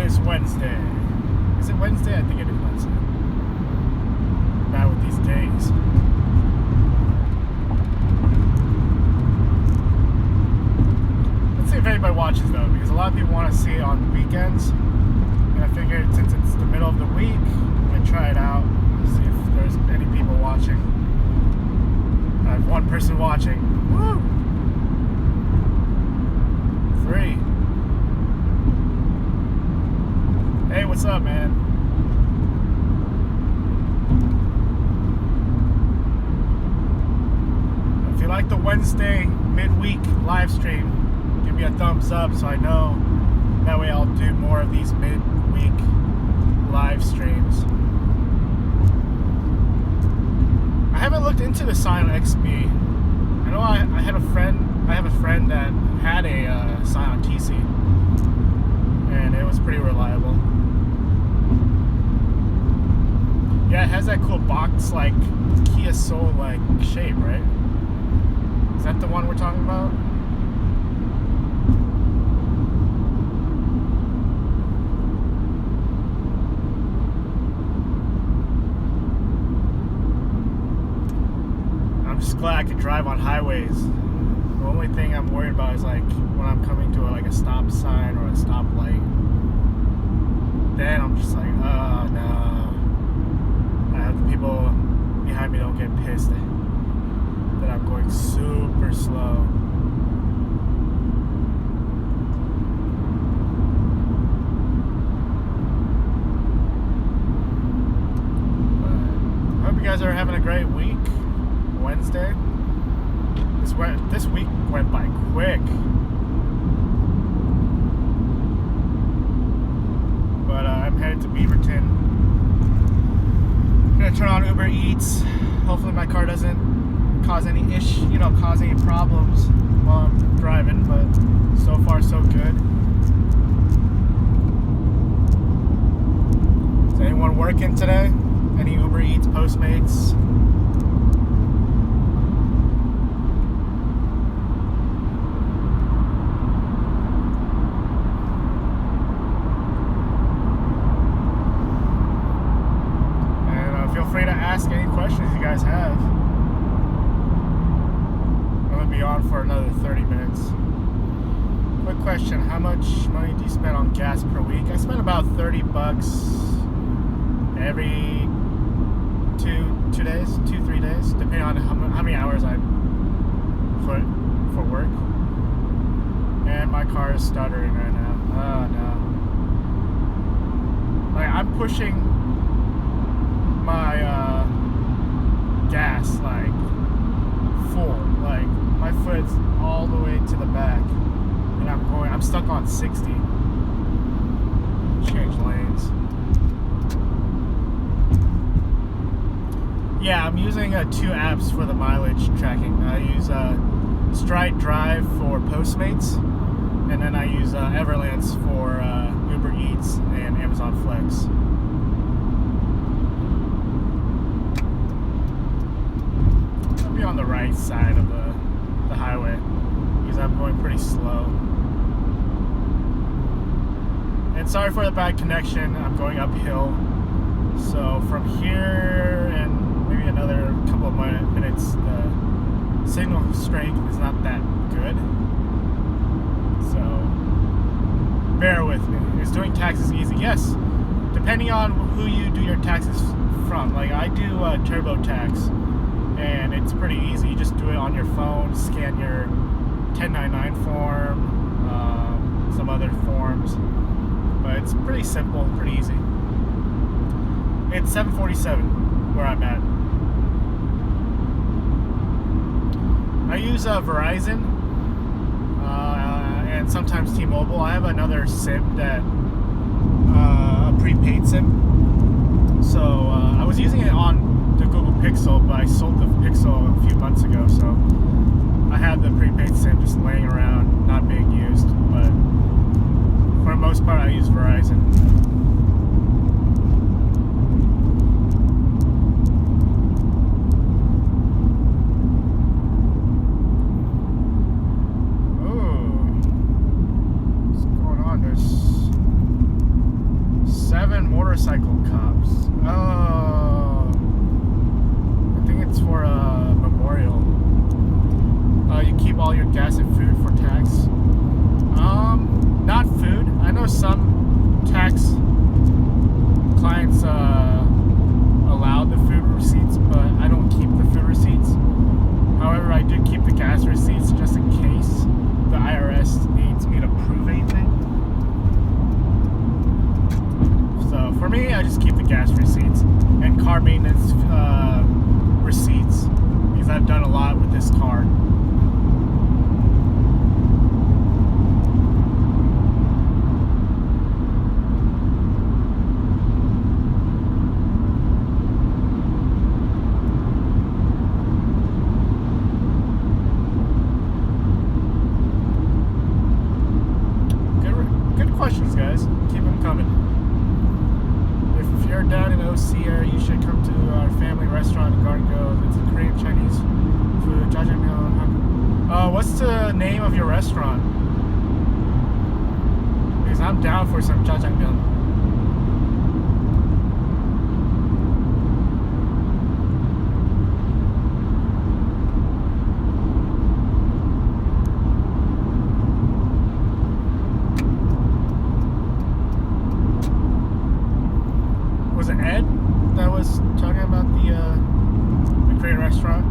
is Wednesday. Is it Wednesday? I think it is Wednesday. Bad with these days. Let's see if anybody watches though, because a lot of people want to see it on weekends. And I figured since it's the middle of the week, I'm gonna try it out, see if there's any people watching. I have one person watching. Woo! 3. Hey, what's up, man? If you like the Wednesday midweek live stream, give me a thumbs up so I know. That way I'll do more of these midweek live streams. I haven't looked into the Scion XB. I know I have a friend that had a Scion TC, and it was pretty reliable. Yeah, it has that cool box like Kia Soul like shape, right? Is that the one we're talking about? I'm just glad I could drive on highways. The only thing I'm worried about is like when I'm coming to a stop sign or a stoplight. Then I'm just like, oh no. I hope the people behind me don't get pissed that I'm going super slow. But I hope you guys are having a great week. Wednesday. This week went by quick. But I'm headed to Beaverton. I'm gonna turn on UberEATS. Hopefully my car doesn't cause any problems while I'm driving, but so far so good. Is anyone working today? Any UberEATS Postmates? Ask any questions you guys have. I'm gonna be on for another 30 minutes. Quick question: how much money do you spend on gas per week? I spend about $30 every 2 days, 2-3 days, depending on how many hours I put for work. And my car is stuttering right now. Oh no! Like I'm pushing my gas like full, like my foot's all the way to the back, and I'm stuck on 60. Change lanes. Yeah, I'm using 2 apps for the mileage tracking. I use Stride Drive for Postmates, and then I use Everlance for UberEATS and Amazon Flex. Be on the right side of the highway because I'm going pretty slow. And sorry for the bad connection. I'm going uphill, so from here and maybe another couple of minutes the signal strength is not that good, so bear with me. Is doing taxes easy? Yes, depending on who you do your taxes from. Like I do TurboTax, and it's pretty easy. You just do it on your phone, scan your 1099 form, some other forms, but it's pretty simple, pretty easy. It's 747 where I'm at. I use Verizon and sometimes T-Mobile. I have another SIM that a prepaid SIM, so I was using it on the Google Pixel, but I sold the Pixel a few months ago, so I had the prepaid SIM just laying around, not being used, but for the most part I use Verizon. Ooh, what's going on? gas and food for tax. Not food. I know some tax clients allow the food receipts, but I don't keep the food receipts. However, I do keep the gas receipts just in case the IRS needs me to prove anything. So for me, I just keep the gas receipts and car maintenance receipts because I've done a lot with this car. Good questions, guys. Keep them coming. If you're down in OC area, you should come to our family restaurant in Garden Grove. It's a Korean Chinese food. Jjajangmyeon. What's the name of your restaurant? Because I'm down for some jjajangmyeon. Was it Ed that was talking about the Korean restaurant?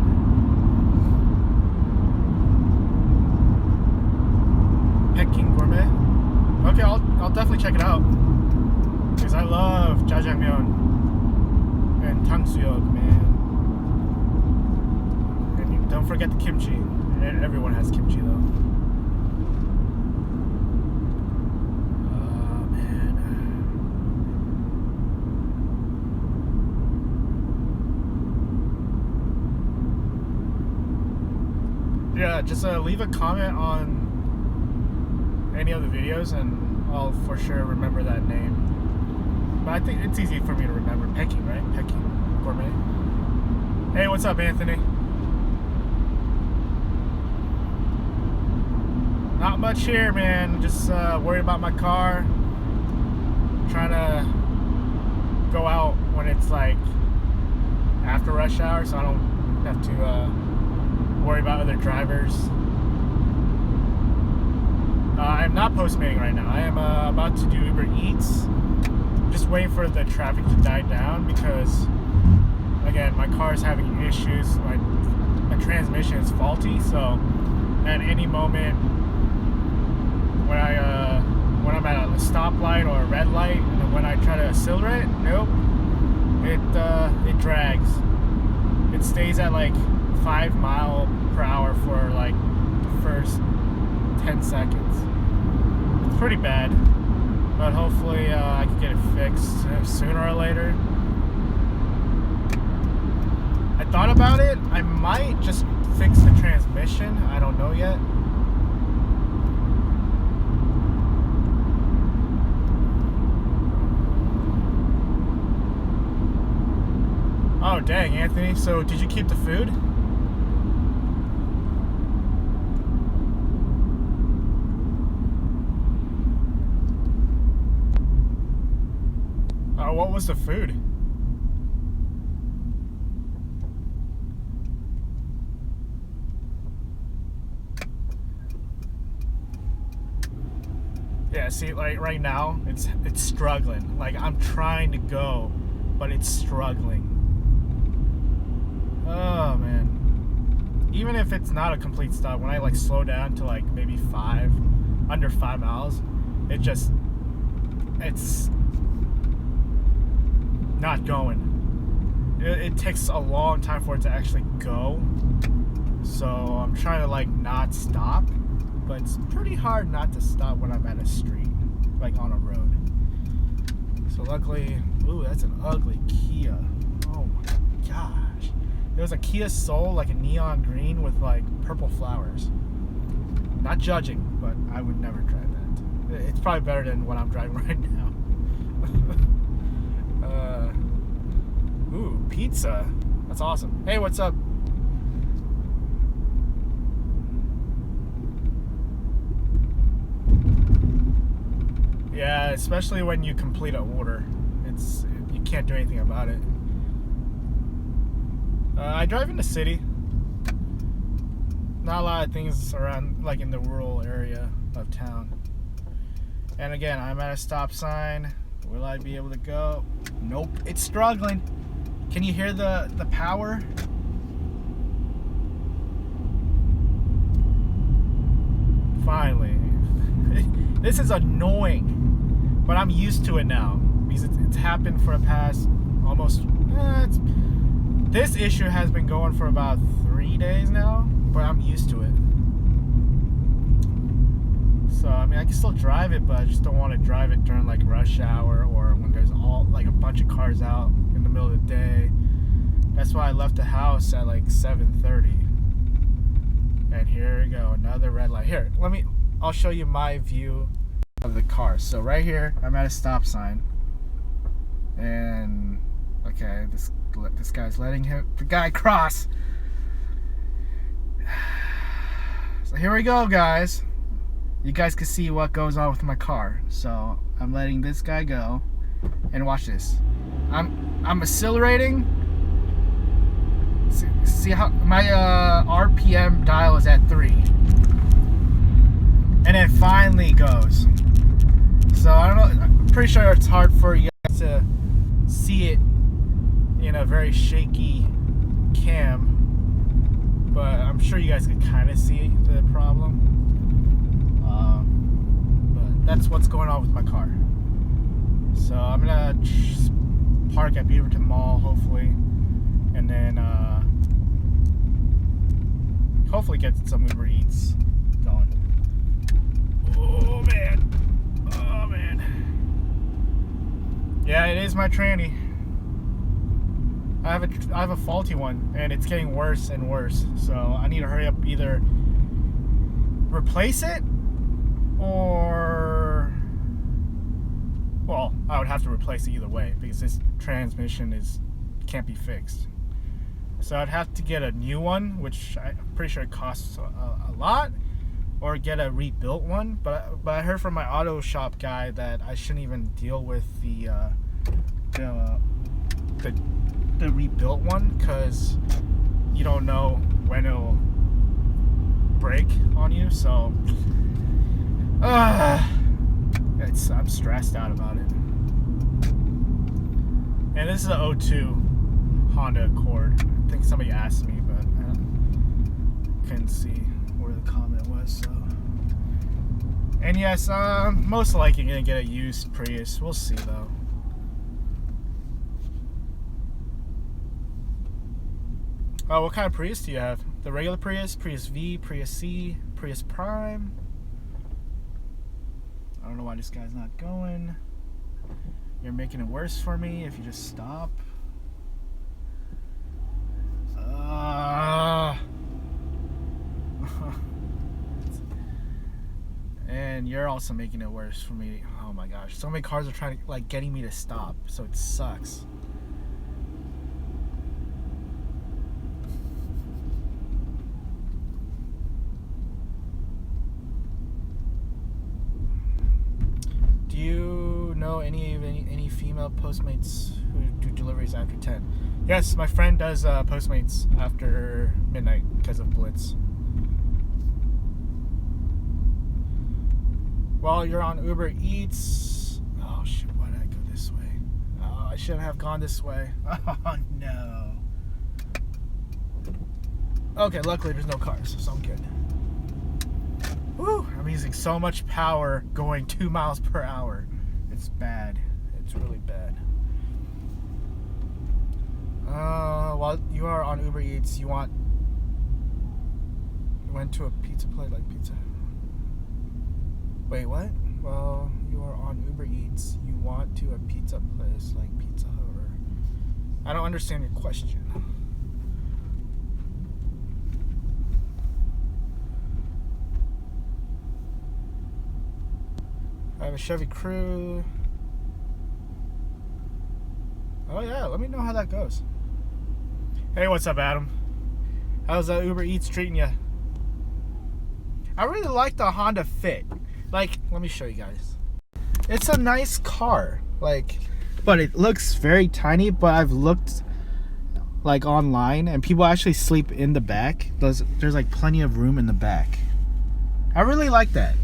Peking Gourmet? Okay, I'll definitely check it out. Because I love jjajangmyeon and tangsuyuk, man. And don't forget the kimchi. Everyone has kimchi though. Yeah, just leave a comment on any of the videos and I'll for sure remember that name. But I think it's easy for me to remember. Peking, right? Peking Gourmet. Hey, what's up, Anthony? Not much here, man. Just worried about my car. Trying to go out when it's like after rush hour so I don't have to worry about other drivers. I'm not postmating right now. I am about to do UberEATS. Just waiting for the traffic to die down because, again, my car is having issues. My transmission is faulty, so at any moment when I'm at a stoplight or a red light, and when I try to accelerate, nope, it drags. It stays at like 5 miles per hour for like the first 10 seconds. It's pretty bad, but hopefully I can get it fixed sooner or later. I thought about it. I might just fix the transmission. I don't know yet. Oh dang, Anthony, so did you keep the food? What was the food? Yeah, see, like right now, it's struggling. Like I'm trying to go, but it's struggling. Oh man. Even if it's not a complete stop, when I like slow down to like maybe under 5 miles, it's not going. It takes a long time for it to actually go. So I'm trying to like not stop, but it's pretty hard not to stop when I'm at a street, like on a road. So luckily, ooh, that's an ugly Kia. Oh my gosh. There was a Kia Soul, like a neon green with like purple flowers. Not judging, but I would never drive that. It's probably better than what I'm driving right now. Ooh, pizza. That's awesome. Hey, what's up? Yeah, especially when you complete an order. You can't do anything about it. I drive in the city. not a lot of things around, like in the rural area of town. And again, I'm at a stop sign. Will I be able to go? Nope, it's struggling. Can you hear the power? Finally. This is annoying, but I'm used to it now because it's happened for the past almost. This issue has been going for about 3 days now, but I'm used to it. So I mean, I can still drive it, but I just don't want to drive it during like rush hour or when there's like a bunch of cars out in the middle of the day. That's why I left the house at like 7:30. And here we go, another red light. Here, I'll show you my view of the car. So right here, I'm at a stop sign. And okay, this guy's letting the guy cross. So here we go, guys. You guys can see what goes on with my car. So I'm letting this guy go. And watch this. I'm accelerating. See how my RPM dial is at 3, and it finally goes. So I don't know. I'm pretty sure it's hard for you guys to see it in a very shaky cam, but I'm sure you guys can kind of see the problem. But that's what's going on with my car. So I'm gonna park at Beaverton Mall, hopefully, and then hopefully get some UberEATS going. Oh man. Yeah, it is my tranny. I have a faulty one, and it's getting worse and worse. So I need to hurry up, either replace it or, well, I would have to replace it either way because this transmission can't be fixed. So I'd have to get a new one, which I'm pretty sure it costs a lot, or get a rebuilt one. But I heard from my auto shop guy that I shouldn't even deal with the rebuilt one because you don't know when it'll break on you. So I'm stressed out about it. And this is an 02 Honda Accord. I think somebody asked me, but I couldn't see where the comment was. So, and yes, most likely gonna get a used Prius. We'll see though. Oh, what kind of Prius do you have? The regular Prius, Prius V, Prius C, Prius Prime? I don't know why this guy's not going. You're making it worse for me if you just stop. And you're also making it worse for me. Oh my gosh, so many cars are trying to, like, getting me to stop, so it sucks. Do you know any female Postmates who do deliveries after 10? Yes, my friend does Postmates after midnight because of Blitz. While you're on UberEATS, oh shoot, why did I go this way? Oh, I shouldn't have gone this way. Oh no. Okay, luckily there's no cars, so I'm good. Woo, I'm using so much power going 2 miles per hour. It's bad. It's really bad. While you are on UberEATS, you went to a pizza place like pizza. Wait, what? Well, you are on UberEATS. You want to a pizza place like Pizza Hut. I don't understand your question. I have a Chevy Crew. Oh yeah, let me know how that goes. Hey, what's up, Adam? How's that UberEATS treating you? I really like the Honda Fit. Like, let me show you guys. It's a nice car. Like, but it looks very tiny. But I've looked like online, and people actually sleep in the back. There's like plenty of room in the back. I really like that,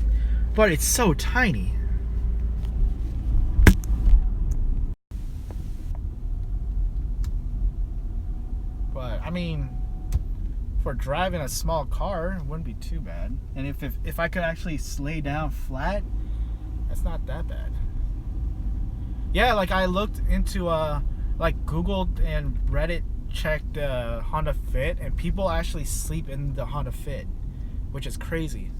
but it's so tiny. But I mean, for driving a small car, it wouldn't be too bad. And if I could actually lay down flat, that's not that bad. Yeah, like I looked into like Googled and Reddit checked Honda Fit, and people actually sleep in the Honda Fit, which is crazy.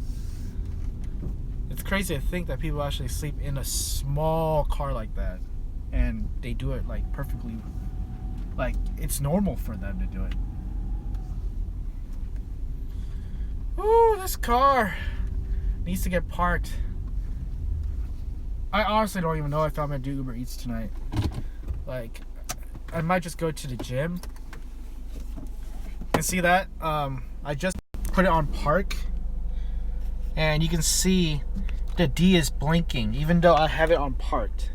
It's crazy to think that people actually sleep in a small car like that, and they do it like perfectly, like it's normal for them to do it. Ooh, this car needs to get parked. I honestly don't even know if I'm gonna do UberEATS tonight. Like, I might just go to the gym. And see that? I just put it on park, and you can see the D is blinking, even though I have it on parked.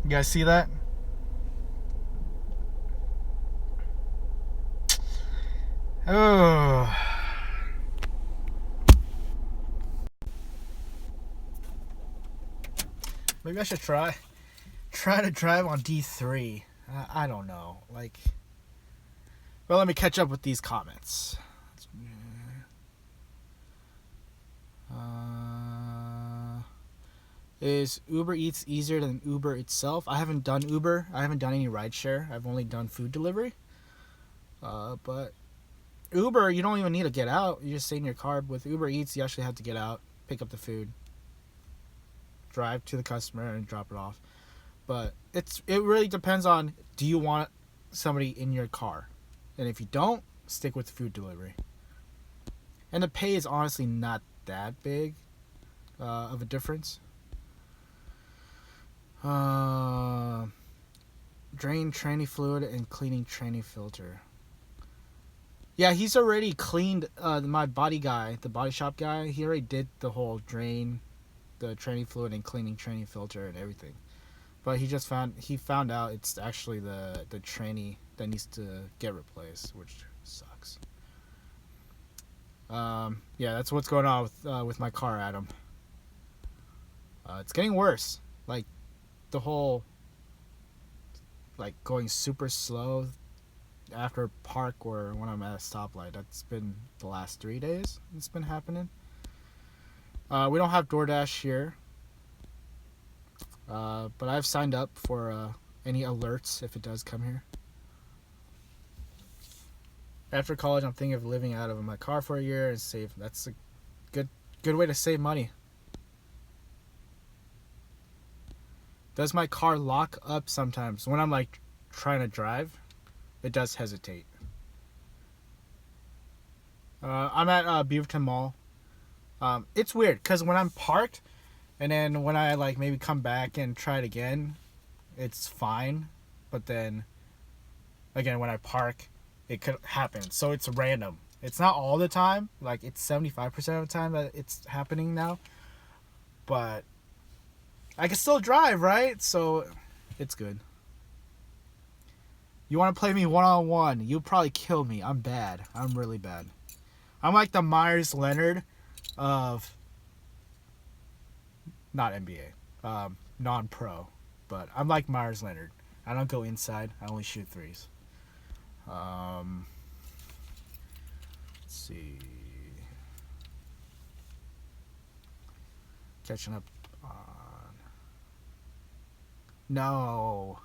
You guys see that? Oh. Maybe I should try to drive on D3. I don't know. Like, well, let me catch up with these comments. Is UberEATS easier than Uber itself? I haven't done Uber. I haven't done any rideshare. I've only done food delivery. But Uber, you don't even need to get out. You just stay in your car. With UberEATS, you actually have to get out, pick up the food, drive to the customer, and drop it off. But it really depends on, do you want somebody in your car? And if you don't, stick with food delivery. And the pay is honestly not that big of a difference. Drain tranny fluid and cleaning tranny filter. Yeah, he's already cleaned my body guy, the body shop guy. He already did the whole drain, the tranny fluid and cleaning tranny filter and everything. But he found out it's actually the tranny that needs to get replaced, which sucks. Yeah, that's what's going on with my car, Adam. It's getting worse. Like, the whole, like, going super slow after park or when I'm at a stoplight. That's been the last 3 days it's been happening. We don't have DoorDash here, but I've signed up for any alerts if it does come here. After college, I'm thinking of living out of my car for a year and save. That's a good way to save money. Does my car lock up sometimes when I'm like trying to drive? It does hesitate. I'm at Beaverton Mall. It's weird because when I'm parked, and then when I like maybe come back and try it again, it's fine. But then again, when I park, it could happen. So it's random. It's not all the time. Like, it's 75% of the time that it's happening now. But I can still drive, right? So it's good. You want to play me one-on-one? You'll probably kill me. I'm bad. I'm really bad. I'm like the Myers Leonard of not NBA, non-pro, but I'm like Myers Leonard. I don't go inside. I only shoot threes. Let's see. Catching up on. No.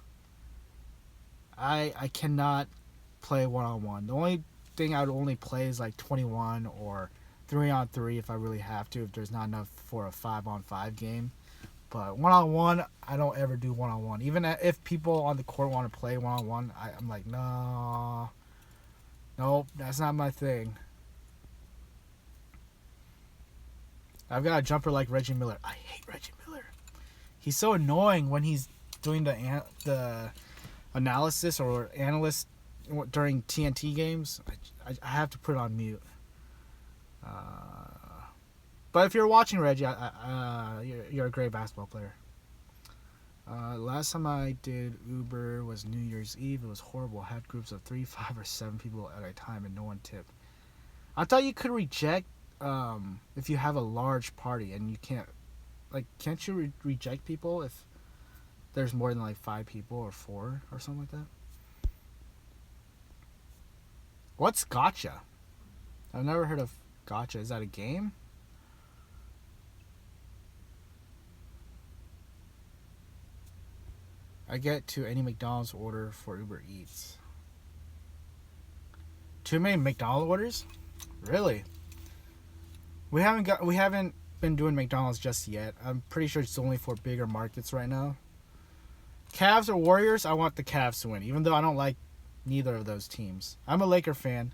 I cannot play one-on-one. The only thing I would only play is like 21 or 3-on-3 if I really have to, if there's not enough for a 5-on-5 game. But one-on-one, I don't ever do one-on-one. Even if people on the court want to play one-on-one, I'm like, no. Nope, that's not my thing. I've got a jumper like Reggie Miller. I hate Reggie Miller. He's so annoying when he's doing the analysis or analyst during TNT games. I have to put it on mute. But if you're watching Reggie, you're a great basketball player. Last time I did Uber was New Year's Eve. It was horrible. I had groups of 3, 5, or 7 people at a time and no one tipped. I thought you could reject if you have a large party and you can't, like, can't you reject people if there's more than like 5 people or 4 or something like that? What's gotcha? I've never heard of gotcha. Is that a game? I get to any McDonald's order for UberEATS. Too many McDonald's orders? Really? We haven't been doing McDonald's just yet. I'm pretty sure it's only for bigger markets right now. Cavs or Warriors? I want the Cavs to win, even though I don't like neither of those teams. I'm a Laker fan,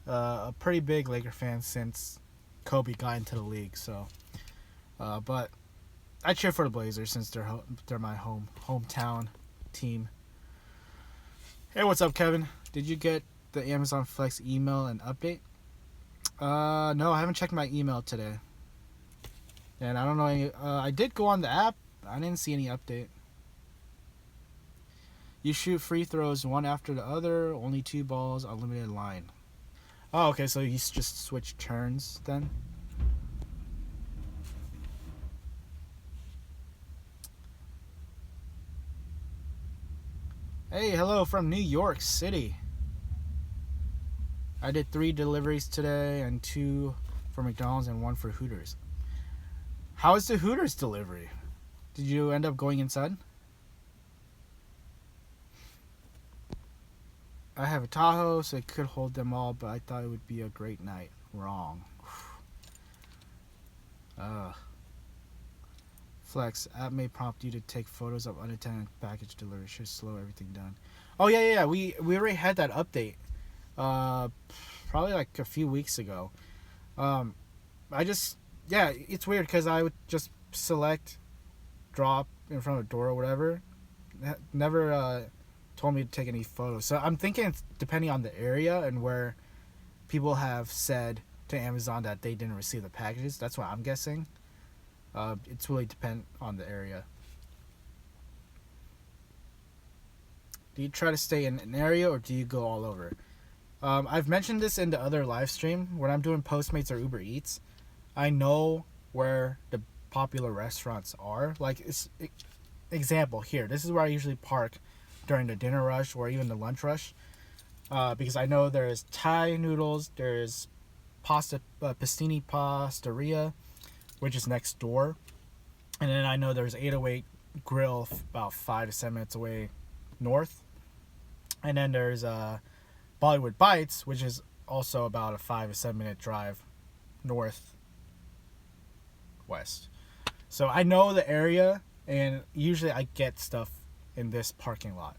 a pretty big Laker fan since Kobe got into the league. So, but I cheer for the Blazers since they're my hometown team. Hey, what's up, Kevin? Did you get the Amazon Flex email and update? No, I haven't checked my email today, and I don't know. I did go on the app. I didn't see any update. You shoot free throws one after the other. Only 2 balls, unlimited line. Oh, okay. So you just switch turns then. Hey, hello from New York City. I did 3 deliveries today and 2 for McDonald's and 1 for Hooters. How is the Hooters delivery? Did you end up going inside? I have a Tahoe, so it could hold them all, but I thought it would be a great night. Wrong. Flex app may prompt you to take photos of unattended package delivery. Should slow everything down. Oh yeah. We already had that update. Probably like a few weeks ago. It's weird because I would just select drop in front of a door or whatever. Never told me to take any photos. So I'm thinking it's depending on the area and where people have said to Amazon that they didn't receive the packages. That's what I'm guessing. It's really depend on the area. Do you try to stay in an area or do you go all over? I've mentioned this in the other live stream. When I'm doing Postmates or UberEATS, I know where the popular restaurants are. Like, example here. This is where I usually park during the dinner rush or even the lunch rush, because I know there's Thai noodles, there's Pastini Pastaria, which is next door, and then I know there's 808 Grill about 5 to 7 minutes away north, and then there's Bollywood Bites, which is also about a 5 to 7 minute drive north west. So I know the area, and usually I get stuff in this parking lot.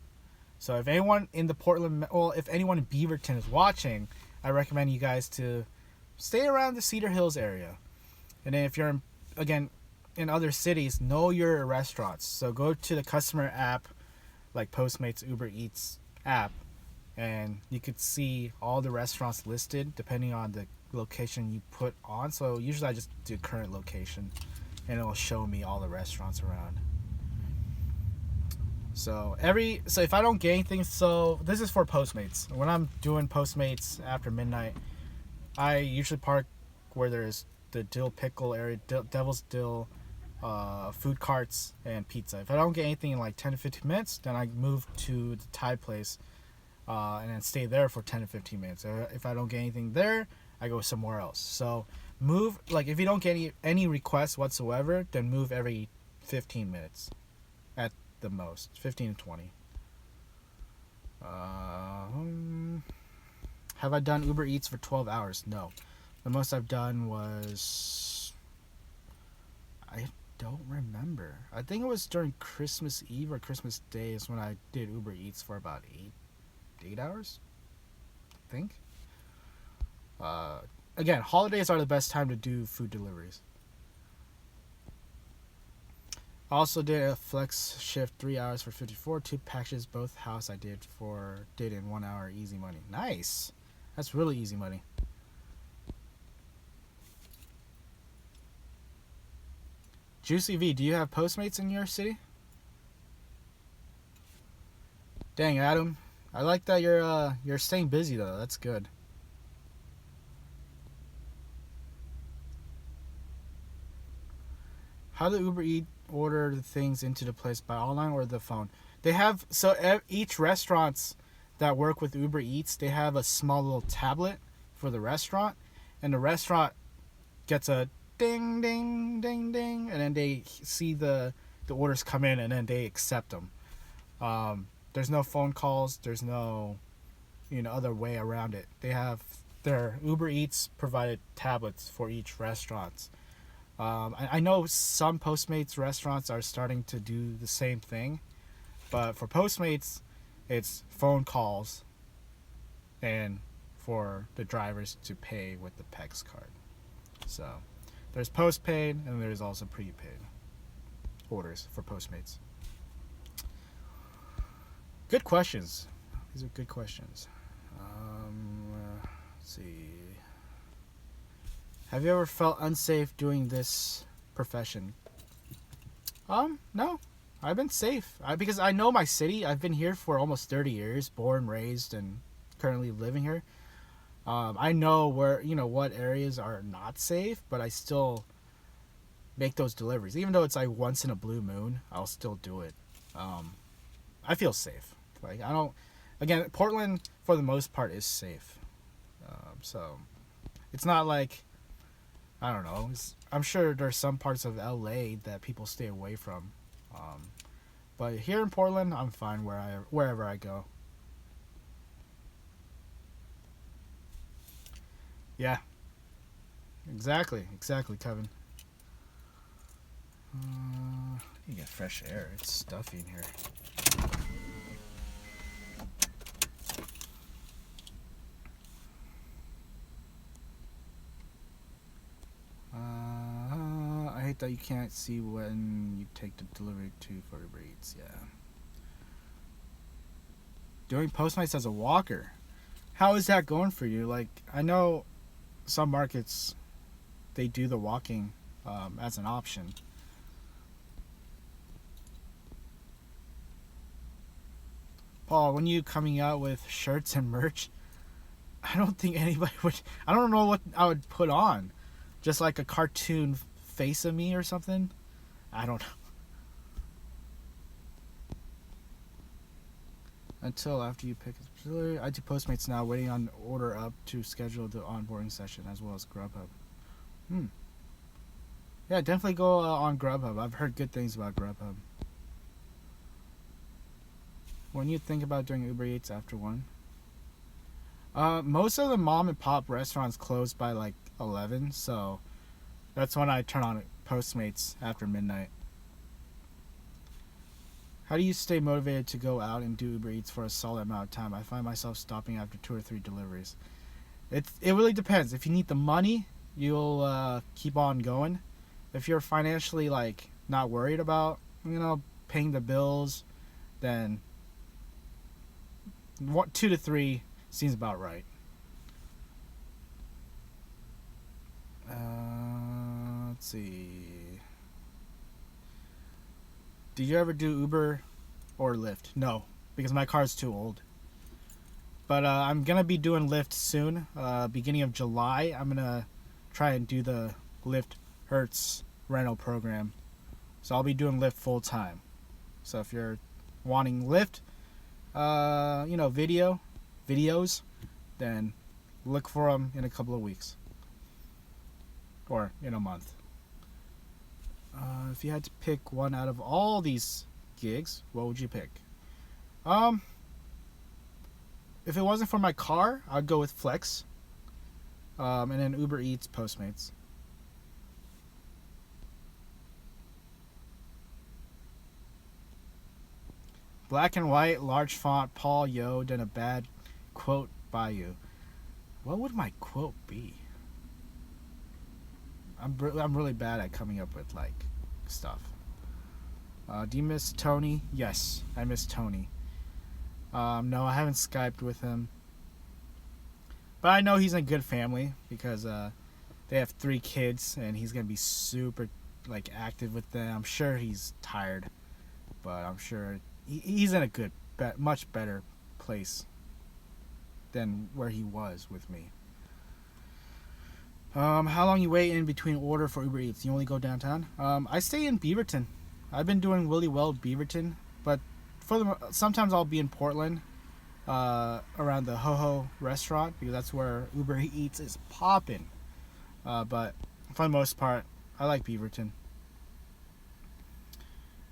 So if anyone in if anyone in Beaverton is watching, I recommend you guys to stay around the Cedar Hills area. And then if you're in other cities, know your restaurants. So go to the customer app, like Postmates, UberEATS app, and you could see all the restaurants listed depending on the location you put on. So usually I just do current location, and it'll show me all the restaurants around. So if I don't get anything, so this is for Postmates. When I'm doing Postmates after midnight, I usually park where there's the dill pickle area, devil's dill, food carts, and pizza. If I don't get anything in like 10 to 15 minutes, then I move to the Thai place, and then stay there for 10 to 15 minutes. If I don't get anything there, I go somewhere else. So move, like, if you don't get any requests whatsoever, then move every 15 minutes at the most, 15 to 20. Have I done UberEATS for 12 hours? No. The most I've done was, I don't remember. I think it was during Christmas Eve or Christmas Day is when I did UberEATS for about 8 hours, I think. Again, holidays are the best time to do food deliveries. I also did a flex shift 3 hours for 54. 2 packages, both house I did in 1 hour, easy money. Nice. That's really easy money. Juicy V, do you have Postmates in your city? Dang, Adam. I like that you're staying busy though. That's good. How do Uber Eat order the things into the place, by online or the phone? They have each restaurants that work with Uber Eats, they have a small little tablet for the restaurant, and the restaurant gets a ding ding ding ding, and then they see the orders come in, and then they accept them. There's no phone calls. There's no other way around it. They have their Uber Eats provided tablets for each restaurant. I know some Postmates restaurants are starting to do the same thing, but for Postmates, it's phone calls and for the drivers to pay with the PEX card. So there's postpaid and there's also prepaid orders for Postmates. Good questions. These are good questions. Let's see. Have you ever felt unsafe doing this profession? No. I've been safe. Because I know my city. I've been here for almost 30 years, born, raised, and currently living here. I know where, what areas are not safe, but I still make those deliveries. Even though it's like once in a blue moon, I'll still do it. I feel safe. Like, I don't, again, Portland, for the most part, is safe. So, it's not like, I don't know. I'm sure there's some parts of LA that people stay away from. But here in Portland, I'm fine wherever I go. Yeah. Exactly, Kevin. You get fresh air. It's stuffy in here. I hate that you can't see when you take the delivery to for Uber Eats. Yeah. Doing Postmates as a walker. How is that going for you? Like, I know some markets, they do the walking as an option. Paul, when you coming out with shirts and merch, I don't think anybody would. I don't know what I would put on. Just like a cartoon face of me or something. I don't know. Until after you pick a delivery, I do Postmates now, waiting on order up to schedule the onboarding session as well as Grubhub. Yeah, definitely go on Grubhub. I've heard good things about Grubhub. When you think about doing Uber Eats after 1? Most of the mom and pop restaurants close by like 11, so that's when I turn on Postmates after midnight. How do you stay motivated to go out and do Uber Eats for a solid amount of time? I find myself stopping after 2 or 3 deliveries. It really depends. If you need the money, you'll keep on going. If you're financially like not worried about paying the bills, then 2 to 3 seems about right. Let's see. Did you ever do Uber or Lyft? No, because my car is too old. But I'm going to be doing Lyft soon. Beginning of July, I'm going to try and do the Lyft Hertz rental program. So I'll be doing Lyft full time. So if you're wanting Lyft, videos, then look for them in a couple of weeks. Or in a month. If you had to pick one out of all these gigs, what would you pick? If it wasn't for my car, I'd go with Flex. And then Uber Eats, Postmates. Black and white, large font, paulyeo, then a bad quote by you. What would my quote be? I'm really bad at coming up with like stuff. Do you miss Tony? Yes, I miss Tony. No, I haven't Skyped with him, but I know he's in a good family because they have 3 kids and he's gonna be super like active with them. I'm sure he's tired, but I'm sure he's in a good much better place than where he was with me. How long you wait in between order for Uber Eats? You only go downtown? I stay in Beaverton. I've been doing really well at Beaverton, but sometimes I'll be in Portland, around the Ho Ho restaurant, because that's where Uber Eats is popping. But for the most part, I like Beaverton.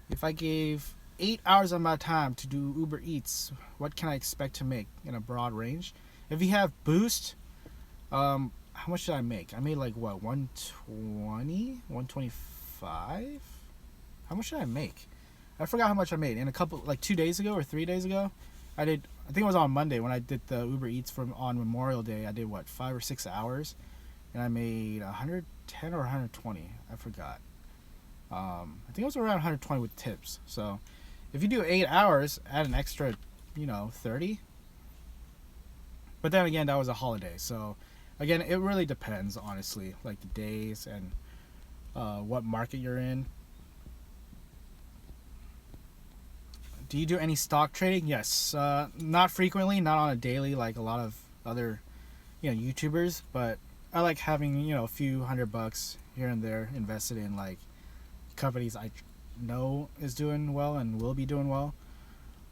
If I gave 8 hours of my time to do Uber Eats, what can I expect to make in a broad range? If you have Boost, how much did I make? I made like what, 120, 125? How much did I make? I forgot how much I made. In a couple, like 2 days ago or 3 days ago, I think it was on Monday when I did the Uber Eats on Memorial Day. I did what, 5 or 6 hours, and I made 110 or 120. I forgot. I think it was around 120 with tips. So if you do 8 hours, add an extra, 30. But then again, that was a holiday. So again, it really depends, honestly, like the days and what market you're in. Do you do any stock trading? Yes. Not frequently, not on a daily like a lot of other, YouTubers, but I like having, a few $100 here and there invested in like companies I know is doing well and will be doing well.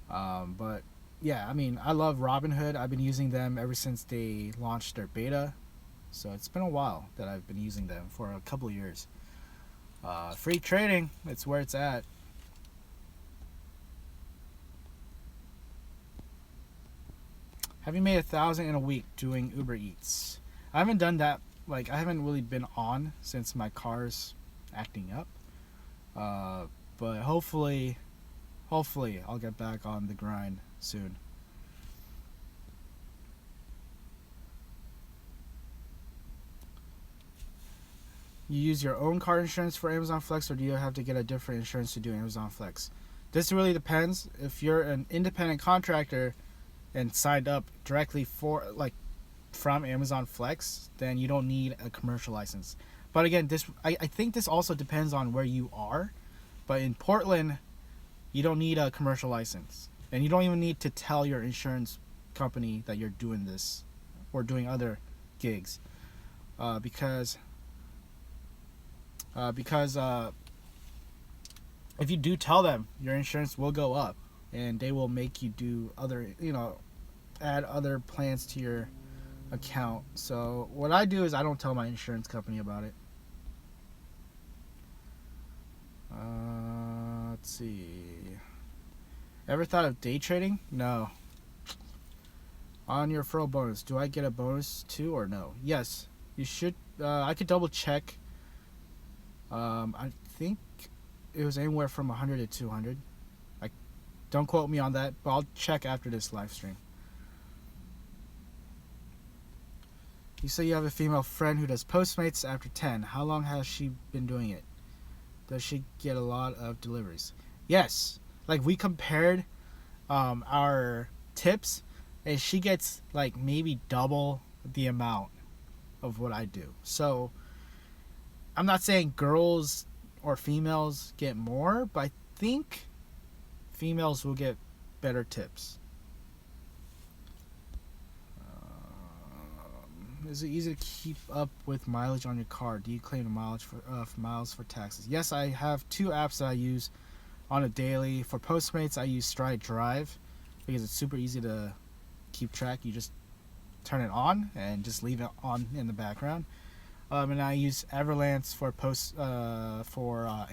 But yeah, I mean, I love Robinhood. I've been using them ever since they launched their beta. So it's been a while that I've been using them, for a couple of years. Free trading, it's where it's at. Have you made 1,000 in a week doing Uber Eats? I haven't done that. Like, I haven't really been on since my car's acting up. But hopefully I'll get back on the grind soon. You use your own car insurance for Amazon Flex, or do you have to get a different insurance to do Amazon Flex? This really depends. If you're an independent contractor and signed up directly from Amazon Flex, then you don't need a commercial license. But again, I think this also depends on where you are. But in Portland, you don't need a commercial license, and you don't even need to tell your insurance company that you're doing this or doing other gigs, because if you do tell them, your insurance will go up, and they will make you do other, add other plans to your account. So what I do is I don't tell my insurance company about it. Let's see. Ever thought of day trading? No. On your referral bonus, do I get a bonus too or no? Yes, you should. I could double check. I think it was anywhere from 100 to 200. Don't quote me on that, but I'll check after this live stream. You say you have a female friend who does Postmates after 10. How long has she been doing it? Does she get a lot of deliveries? Yes. Like, we compared our tips, and she gets like maybe double the amount of what I do. So I'm not saying girls or females get more, but I think females will get better tips. Is it easy to keep up with mileage on your car? Do you claim the mileage for miles for taxes? Yes, I have 2 apps that I use on a daily. For Postmates, I use Stride Drive because it's super easy to keep track. You just turn it on and just leave it on in the background. And I use Everlance for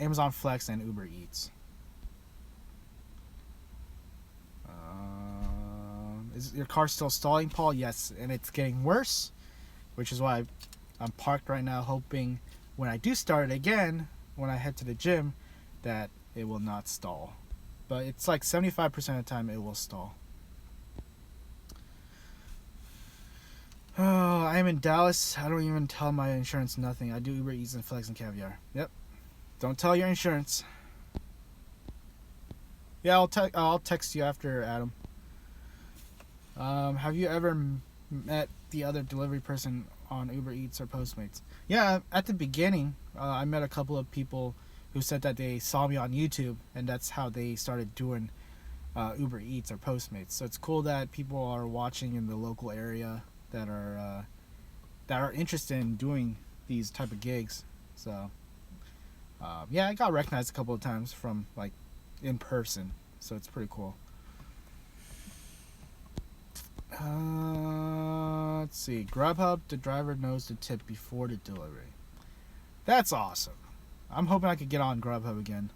Amazon Flex and Uber Eats. Is your car still stalling, Paul? Yes, and it's getting worse, which is why I'm parked right now, hoping when I do start it again, when I head to the gym, that it will not stall. But it's like 75% of the time it will stall. Oh, I'm in Dallas. I don't even tell my insurance nothing. I do Uber Eats and Flex and Caviar. Yep. Don't tell your insurance. Yeah, I'll text you after, Adam. Have you ever met the other delivery person on Uber Eats or Postmates? Yeah, at the beginning, I met a couple of people who said that they saw me on YouTube, and that's how they started doing Uber Eats or Postmates. So it's cool that people are watching in the local area that are interested in doing these type of gigs. So yeah, I got recognized a couple of times from like in person, so it's pretty cool. Let's see. Grubhub, the driver knows the tip before the delivery. That's awesome. I'm hoping I could get on Grubhub again.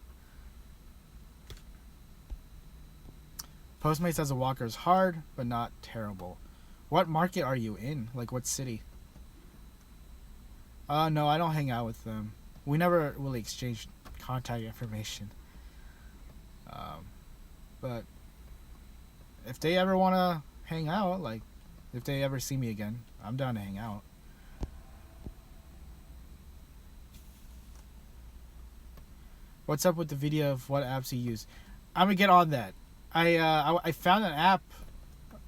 Postmates as a walker is hard, but not terrible. What market are you in? Like what city? No, I don't hang out with them. We never really exchange contact information. But if they ever want to hang out, like if they ever see me again, I'm down to hang out. What's up with the video of what apps you use? I'm gonna get on that. I found an app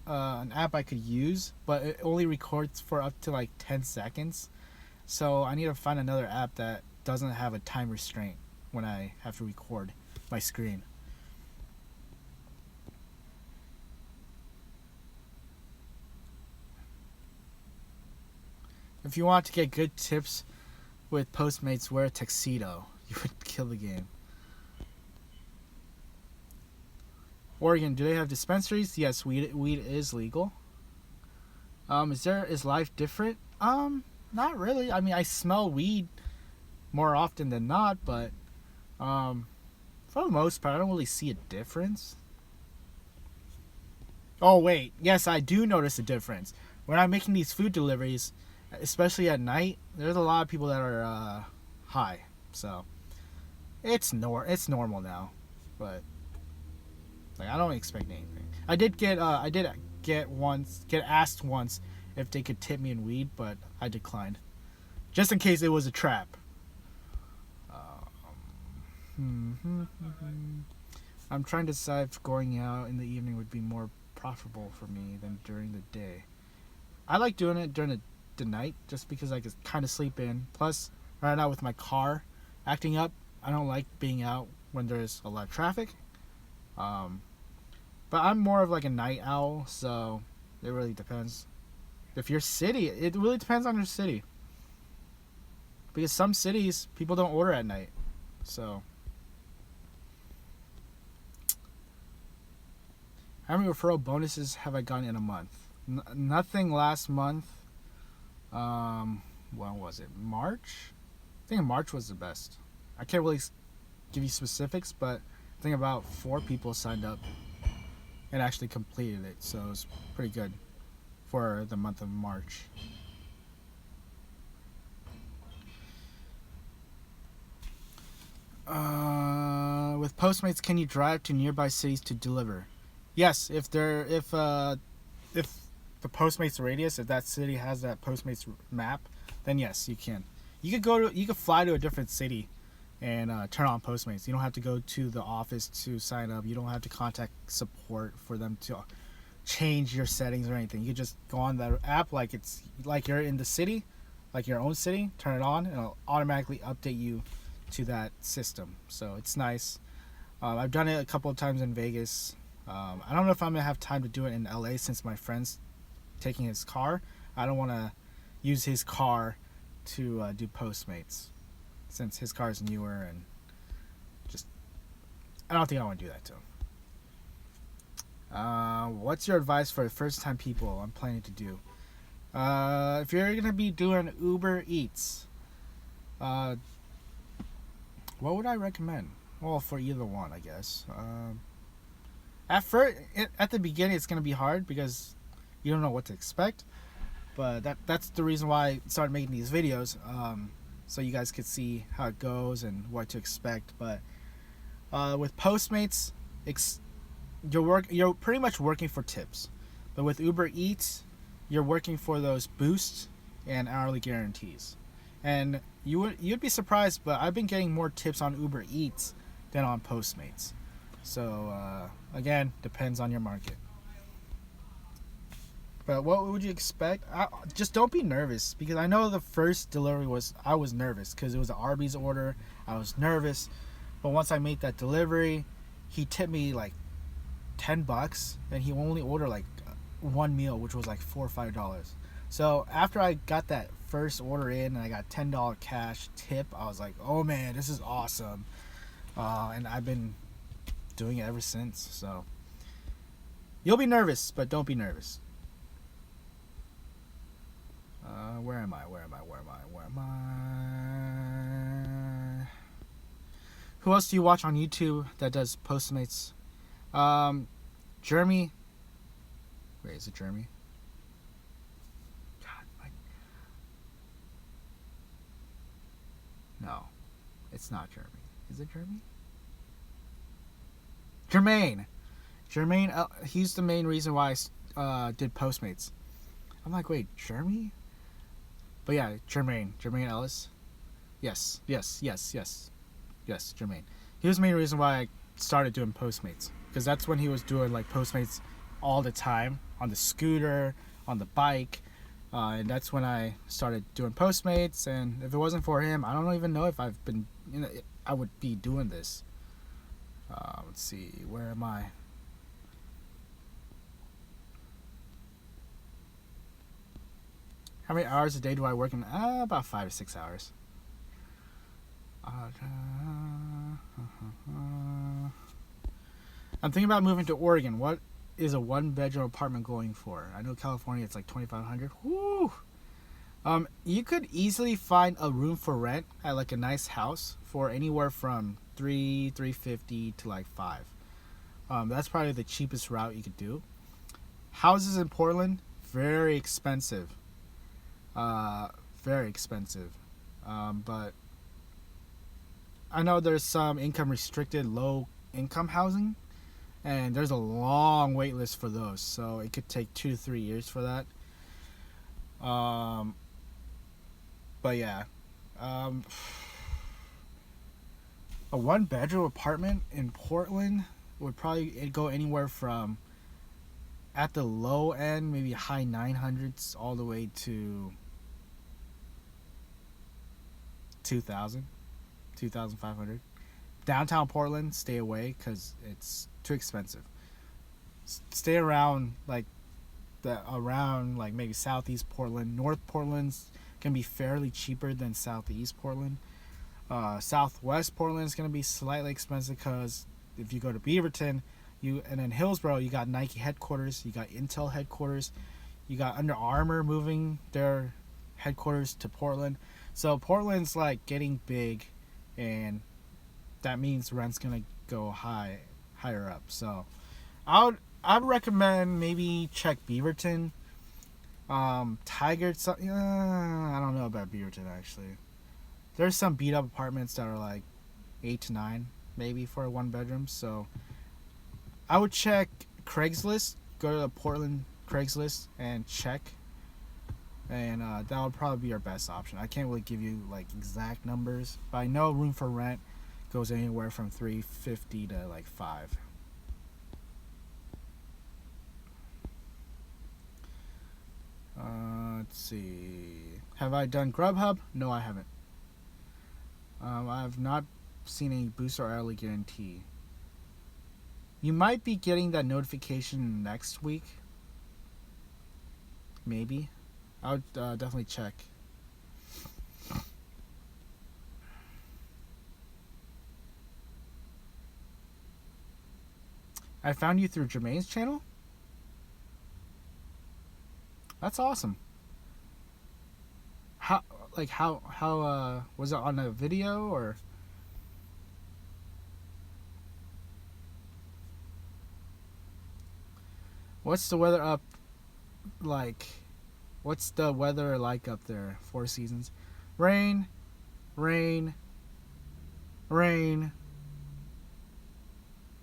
I could use, but it only records for up to like 10 seconds. So I need to find another app that doesn't have a time restraint when I have to record my screen. If you want to get good tips with Postmates, wear a tuxedo. You would kill the game. Oregon, do they have dispensaries? Yes, weed is legal. Is life different? Not really. I mean, I smell weed more often than not, but for the most part, I don't really see a difference. Oh wait, yes, I do notice a difference when I'm making these food deliveries, especially at night. There's a lot of people that are high, so it's normal now, but like I don't expect anything. I did get asked once if they could tip me in weed, but I declined, just in case it was a trap. I'm trying to decide if going out in the evening would be more profitable for me than during the day. I like doing it during the night just because I can kind of sleep in. Plus, right now with my car acting up, I don't like being out when there's a lot of traffic. But I'm more of like a night owl, so it really depends. If your city, it really depends on your city. Because some cities, people don't order at night. So how many referral bonuses have I gotten in a month? Nothing last month. When was it? March? I think March was the best. I can't really give you specifics, but I think about 4 people signed up and actually completed it, so it was pretty good for the month of March. With Postmates, can you drive to nearby cities to deliver? Yes, if the Postmates radius, if that city has that Postmates map, then yes, you can. You could fly to a different city and turn on Postmates. You don't have to go to the office to sign up. You don't have to contact support for them to change your settings or anything. You just go on the app like it's like you're in the city, like your own city, turn it on, and it'll automatically update you to that system. So it's nice. I've done it a couple of times in Vegas. I don't know if I'm gonna have time to do it in LA since my friend's taking his car. I don't want to use his car to do Postmates since his car is newer, and just I don't think I want to do that to him. What's your advice for first time people I'm planning to do? If you're gonna be doing UberEATS, what would I recommend? Well, for either one, I guess. At the beginning, it's gonna be hard because you don't know what to expect. But that's the reason why I started making these videos, so you guys could see how it goes and what to expect. But with Postmates, you're pretty much working for tips. But with UberEATS, you're working for those boosts and hourly guarantees. And you'd be surprised, but I've been getting more tips on UberEATS than on Postmates. So again, depends on your market. But what would you expect? Just don't be nervous, because I know the first delivery I was nervous because it was an Arby's order. I was nervous, but once I made that delivery, he tipped me like $10, and he only ordered like one meal, which was like $4 or $5. So after I got that first order in and I got $10 cash tip, I was like, oh man, this is awesome. And I've been doing it ever since. So you'll be nervous, but don't be nervous. Where am I? Who else do you watch on YouTube that does Postmates? Jeremy. Wait, is it Jeremy? God, no, it's not Jeremy. Is it Jeremy? Jermaine. He's the main reason why I did Postmates. I'm like, wait, Jeremy? But yeah, Jermaine Ellis. Yes, Jermaine. He was the main reason why I started doing Postmates, because that's when he was doing like Postmates all the time on the scooter, on the bike, and that's when I started doing Postmates. And if it wasn't for him, I don't even know if I would be doing this. Let's see, where am I? How many hours a day do I work in? About 5 to 6 hours. I'm thinking about moving to Oregon. What is a 1-bedroom apartment going for? I know California it's like $2,500. Woo! You could easily find a room for rent at like a nice house for anywhere from $350 to like $5. That's probably the cheapest route you could do. Houses in Portland, very expensive. Very expensive. But I know there's some income restricted low income housing, and there's a long wait list for those, so it could take 2 to 3 years for that. But yeah, a 1-bedroom apartment in Portland would probably go anywhere from, at the low end, maybe high 900s all the way to 2,500. Downtown Portland, stay away because it's too expensive. Stay around around maybe Southeast Portland. North Portland's gonna be fairly cheaper than Southeast Portland. Southwest Portland is gonna be slightly expensive because if you go to Beaverton, and then Hillsborough, you got Nike headquarters, you got Intel headquarters, you got Under Armour moving their headquarters to Portland. So Portland's like getting big, and that means rent's gonna go higher up. So I'd recommend maybe check Beaverton. Tigard, I don't know about Beaverton actually. There's some beat up apartments that are like 8 to 9 maybe for a 1-bedroom. So I would check Craigslist. Go to the Portland Craigslist and check. And that would probably be your best option. I can't really give you like exact numbers, but I know room for rent goes anywhere from $350 to like $5. Let's see. Have I done Grubhub? No, I haven't. I've not seen any boost or hourly guarantee. You might be getting that notification next week. Maybe. I would definitely check. I found you through Jermaine's channel? That's awesome. How was it on a video or? What's the weather up like? What's the weather like up there? 4 seasons. Rain, rain, rain,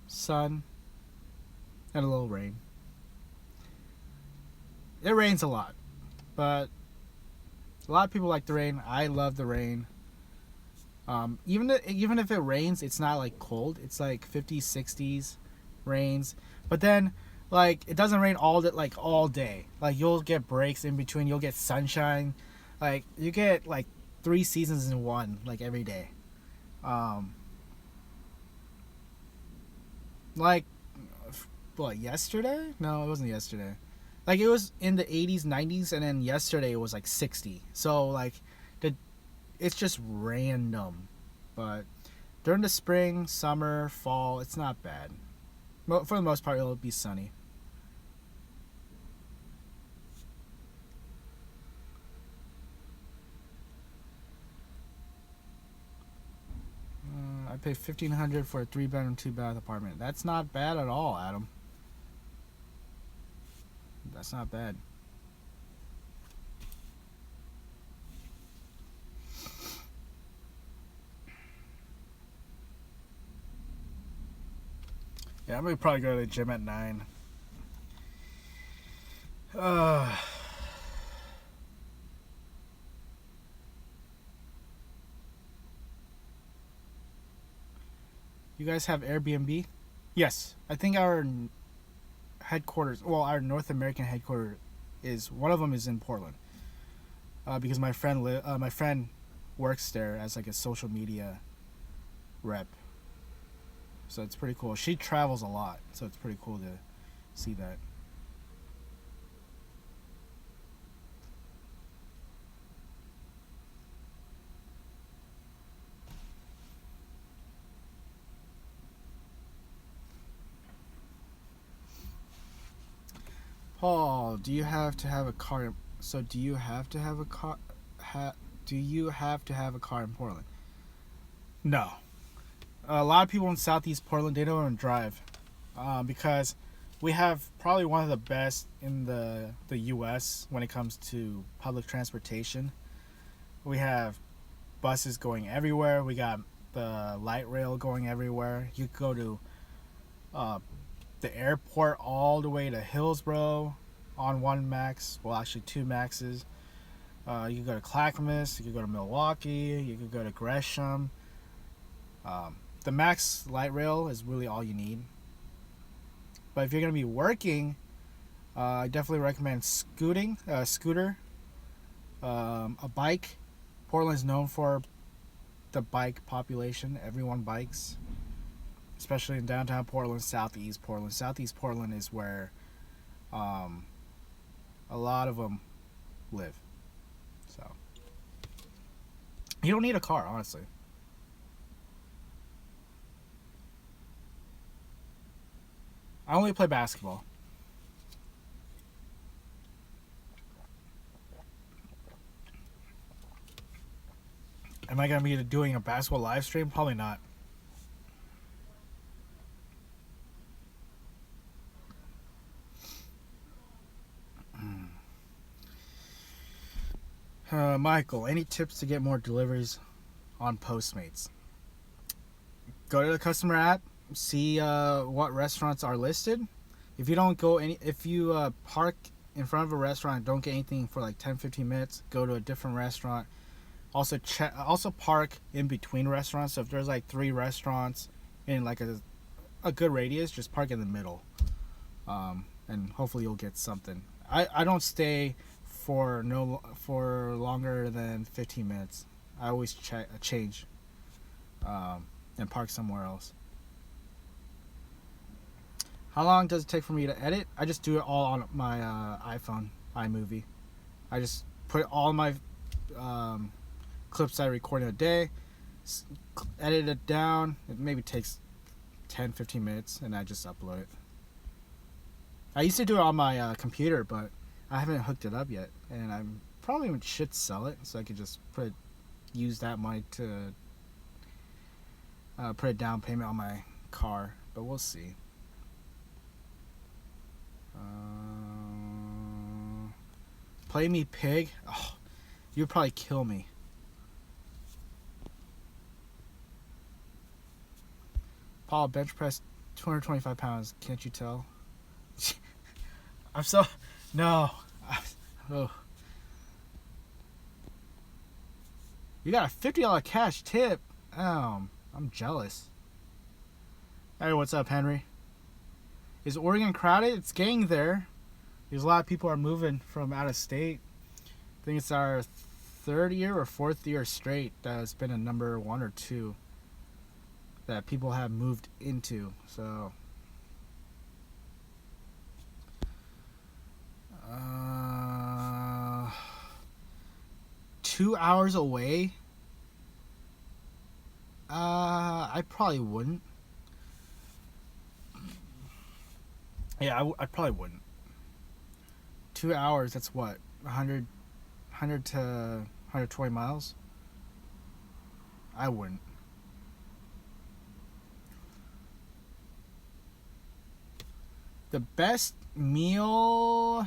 sun, and a little rain. It rains a lot, but a lot of people like the rain. I love the rain. Even if it rains, it's not like cold. It's like 50s, 60s rains. But then, like, it doesn't rain all day. Like, you'll get breaks in between. You'll get sunshine. Like, you get like 3 seasons in one, like every day. Like what, yesterday? No, it wasn't yesterday. Like, it was in the 80s, 90s, and then yesterday it was like 60. So, like, it's just random. But during the spring, summer, fall, it's not bad. For the most part, it'll be sunny. I paid $1,500 for a 3-bedroom, 2-bath apartment. That's not bad at all, Adam. That's not bad. Yeah, I'm gonna probably go to the gym at 9. You guys have Airbnb? Yes. I think our headquarters, well, our North American headquarters one of them is in Portland. Because my friend works there as like a social media rep. So it's pretty cool. She travels a lot, so it's pretty cool to see that. Paul, do you have to have a car? So do you have to have a car? Do you have to have a car in Portland? No. A lot of people in Southeast Portland, they don't even drive, because we have probably one of the best in the U.S. when it comes to public transportation. We have buses going everywhere. We got the light rail going everywhere. You could go to the airport all the way to Hillsborough on one max. Well, actually 2 maxes. You could go to Clackamas. You could go to Milwaukee. You could go to Gresham. The max light rail is really all you need. But if you're going to be working, I definitely recommend a scooter, a bike. Portland is known for the bike population. Everyone bikes, especially in downtown Portland, Southeast Portland. Southeast Portland is where a lot of them live. So you don't need a car, honestly. I only play basketball. Am I going to be doing a basketball live stream? Probably not. Michael, any tips to get more deliveries on Postmates? Go to the customer app, see what restaurants are listed. If you park in front of a restaurant and don't get anything for like 10-15 minutes, go to a different restaurant. Also park in between restaurants. So if there's like 3 restaurants in like a good radius, just park in the middle, and hopefully you'll get something. I don't stay for longer than 15 minutes. I always change and park somewhere else. How long does it take for me to edit? I just do it all on my iPhone, iMovie. I just put all my clips I record in a day, edit it down. It maybe takes 10-15 minutes, and I just upload it. I used to do it on my computer, but I haven't hooked it up yet, and I probably should sell it so I could just use that money to put a down payment on my car, but we'll see. Play me pig? Oh, you'd probably kill me. Paul, bench press 225 pounds. Can't you tell? No. Oh. You got a $50 cash tip. I'm jealous. Hey, what's up, Henry? Is Oregon crowded? It's getting there. There's a lot of people are moving from out of state. I think it's our 3rd year or 4th year straight that it's been a number 1 or 2 that people have moved into. So 2 hours away, I probably wouldn't. Yeah, I probably wouldn't. 2 hours, that's what, 100 to 120 miles? I wouldn't. The best meal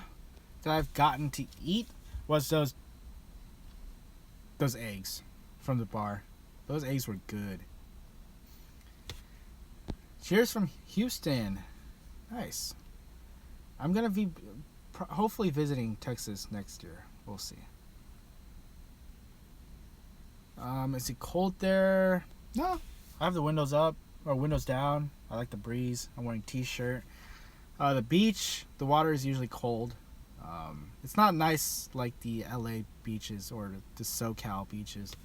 that I've gotten to eat was those eggs from the bar. Those eggs were good. Cheers from Houston. Nice. I'm going to be hopefully visiting Texas next year. We'll see. Is it cold there? No. I have the windows up or windows down. I like the breeze. I'm wearing a t-shirt. The beach, the water is usually cold. It's not nice like the LA beaches or the SoCal beaches.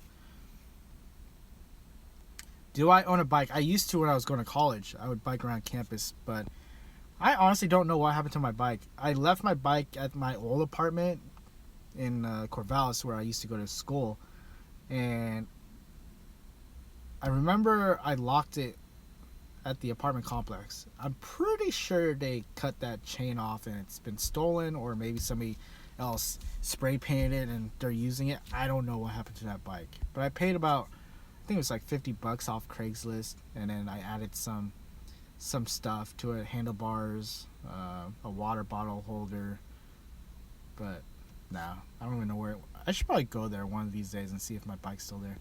Do I own a bike? I used to when I was going to college. I would bike around campus, but I honestly don't know what happened to my bike. I left my bike at my old apartment in Corvallis where I used to go to school, and I remember I locked it at the apartment complex. I'm pretty sure they cut that chain off and it's been stolen, or maybe somebody else spray painted it and they're using it. I don't know what happened to that bike, but I paid about, I think it was like $50 off Craigslist, and then I added some stuff to it, handlebars, a water bottle holder, but nah, I don't even know where I should probably go there one of these days and see if my bike's still there.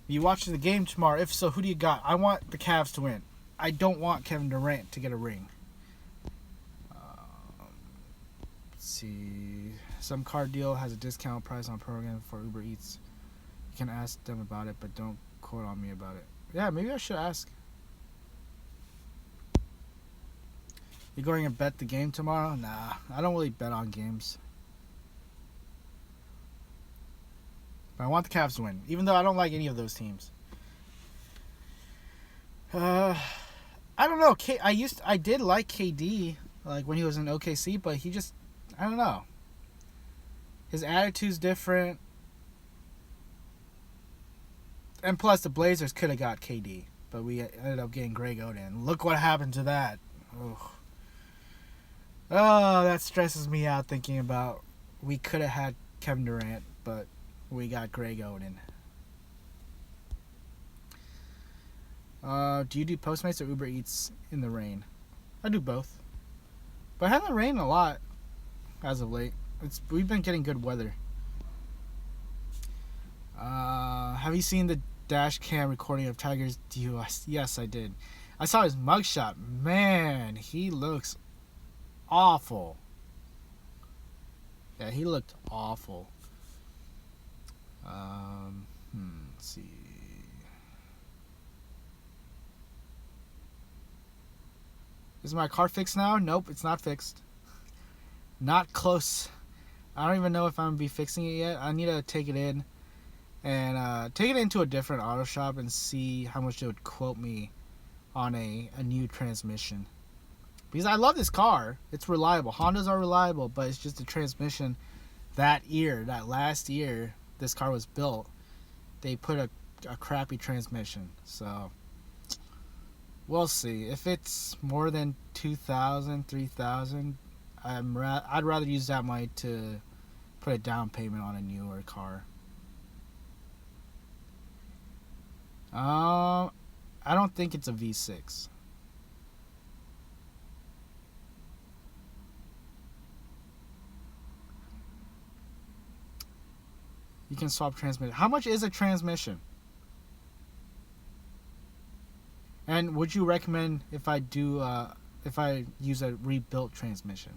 You watching the game tomorrow? If so, who do you got? I want the Cavs to win. I don't want Kevin Durant to get a ring. Let's see. Some car deal has a discount price on program for UberEATS. You can ask them about it, but don't quote on me about it. Yeah, maybe I should ask. You going to bet the game tomorrow? Nah, I don't really bet on games. But I want the Cavs to win, even though I don't like any of those teams. I don't know. I did like KD, like when he was in OKC, but he just, I don't know. His attitude's different. And plus, the Blazers could have got KD, but we ended up getting Greg Oden. Look what happened to that. Ugh. Oh, that stresses me out thinking about we could have had Kevin Durant, but we got Greg Oden. Do you do Postmates or UberEATS in the rain? I do both. But it hasn't rained a lot as of late. We've been getting good weather. Have you seen the dash cam recording of Tiger's DUI? Yes, I did. I saw his mugshot. Man, he looks awful. Yeah, he looked awful. Let's see. Is my car fixed now? Nope, it's not fixed. Not close. I don't even know if I'm going to be fixing it yet. I need to take it in and take it into a different auto shop and see how much they would quote me on a new transmission. Because I love this car. It's reliable. Hondas are reliable, but it's just the transmission that last year this car was built, they put a crappy transmission. So we'll see. If it's more than $2,000, $3,000, I'd rather use that money to put a down payment on a newer car. I don't think it's a V6. You can swap transmission. How much is a transmission? And would you recommend if I use a rebuilt transmission?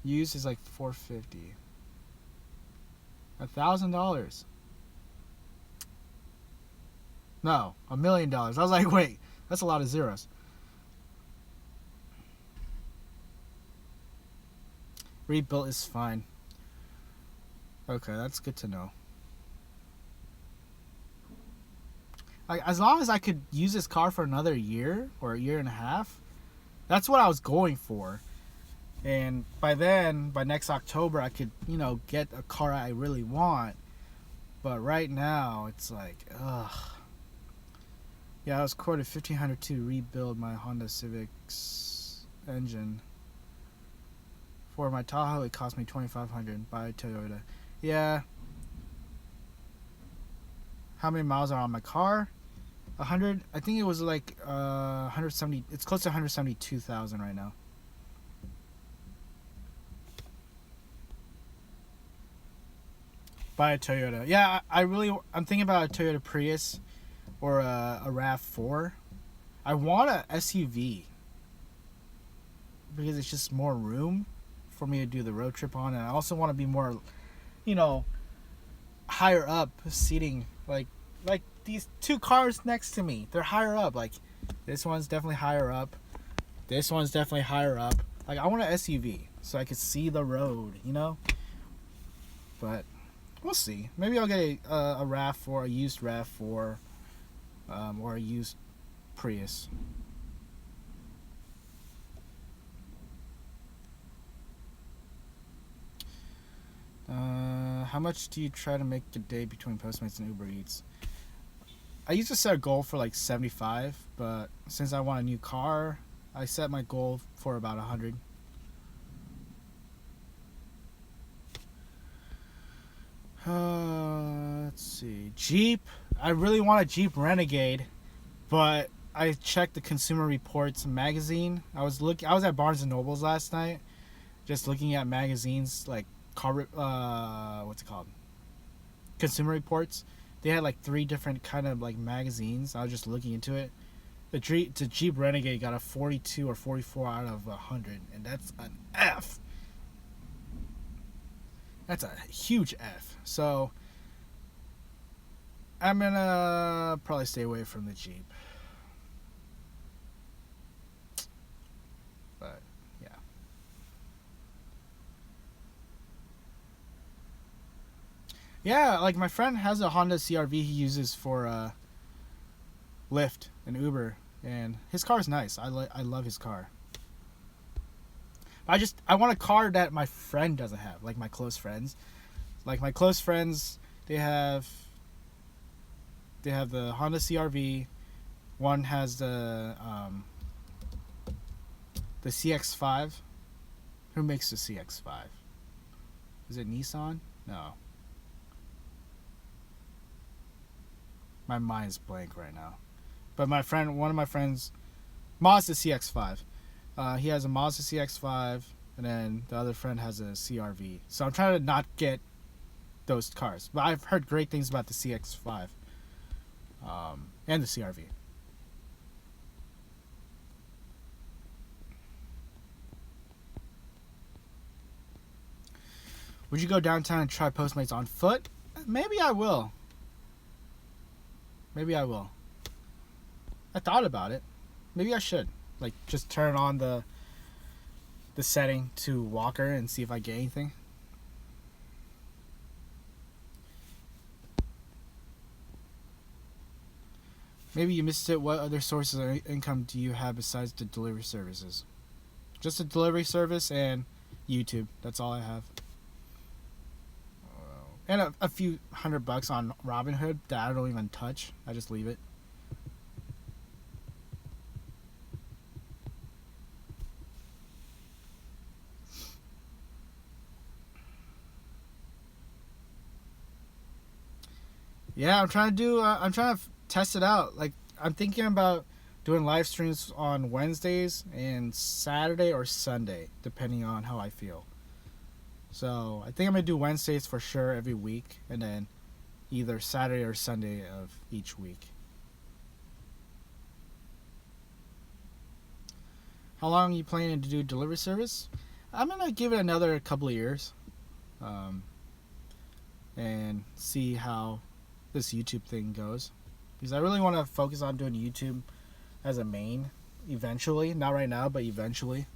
Used is like $450. $1,000. No, $1 million. I was like, wait, that's a lot of zeros. Rebuilt is fine. Okay, that's good to know. Like, as long as I could use this car for another year or a year and a half, that's what I was going for. And by then, by next October, I could, get a car I really want. But right now, it's like, ugh. Yeah, I was quoted $1,500 to rebuild my Honda Civic's engine. For my Tahoe, it cost me $2,500 by Toyota. Yeah. How many miles are on my car? 100. I think it was like 170. It's close to 172,000 right now. Buy a Toyota. Yeah, I'm thinking about a Toyota Prius or a RAV4. I want a SUV because it's just more room for me to do the road trip on, and I also want to be more, higher up seating. Like these two cars next to me, they're higher up. Like this one's definitely higher up. This one's definitely higher up. Like I want an SUV so I could see the road, But we'll see. Maybe I'll get a RAV4, a used RAV4, or a used Prius. How much do you try to make a day between Postmates and UberEATS? I used to set a goal for like 75, but since I want a new car, I set my goal for about 100. Let's see. Jeep. I really want a Jeep Renegade, but I checked the Consumer Reports magazine. I was at Barnes and Nobles last night, just looking at magazines like what's it called? Consumer Reports. They had like 3 different kind of like magazines. I was just looking into it. The Jeep Renegade got a 42 or 44 out of 100, and that's an F. That's a huge F. So I'm gonna probably stay away from the Jeep. But yeah. Yeah, like my friend has a Honda CRV he uses for Lyft and Uber, and his car is nice. I love his car. I want a car that my friend doesn't have, like my close friends. Like my close friends, they have the Honda CRV. One has the CX-5. Who makes the CX-5? Is it Nissan? No. My mind's blank right now. But one of my friends, Mazda CX-5. He has a Mazda CX-5, and then the other friend has a CRV. So I'm trying to not get those cars. But I've heard great things about the CX-5 and the CRV. Would you go downtown and try Postmates on foot? Maybe I will. I thought about it. Maybe I should. Like, just turn on the setting to walker and see if I get anything. Maybe you missed it. What other sources of income do you have besides the delivery services? Just a delivery service and YouTube. That's all I have. And a few $100 on Robinhood that I don't even touch. I just leave it. Yeah, I'm trying to test it out. Like, I'm thinking about doing live streams on Wednesdays and Saturday or Sunday, depending on how I feel. So I think I'm gonna do Wednesdays for sure every week, and then either Saturday or Sunday of each week. How long are you planning to do delivery service? I'm gonna give it another couple of years, and see how this YouTube thing goes, because I really want to focus on doing YouTube as a main eventually. Not right now, but eventually.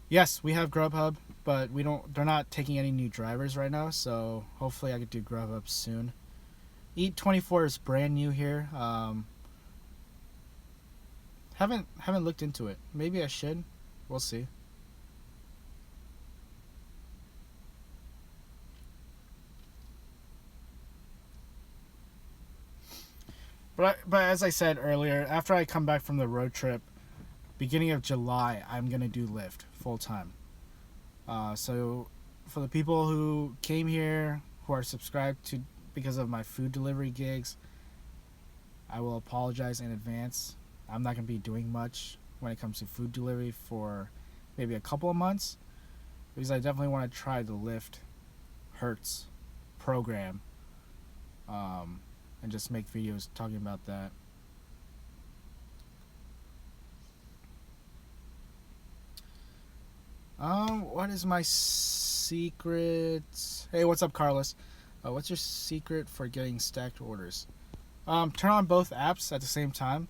Yes, we have Grubhub, but they're not taking any new drivers right now, so hopefully I could do Grubhub soon. Eat24 is brand new here. Haven't looked into it. Maybe I should. We'll see. But as I said earlier, after I come back from the road trip, beginning of July, I'm gonna do Lyft full time. So for the people who came here, who are subscribed to because of my food delivery gigs, I will apologize in advance. I'm not gonna be doing much when it comes to food delivery for maybe a couple of months, because I definitely want to try the Lyft Hertz program, and just make videos talking about that. What is my secret? Hey, what's up, Carlos? What's your secret for getting stacked orders? Turn on both apps at the same time.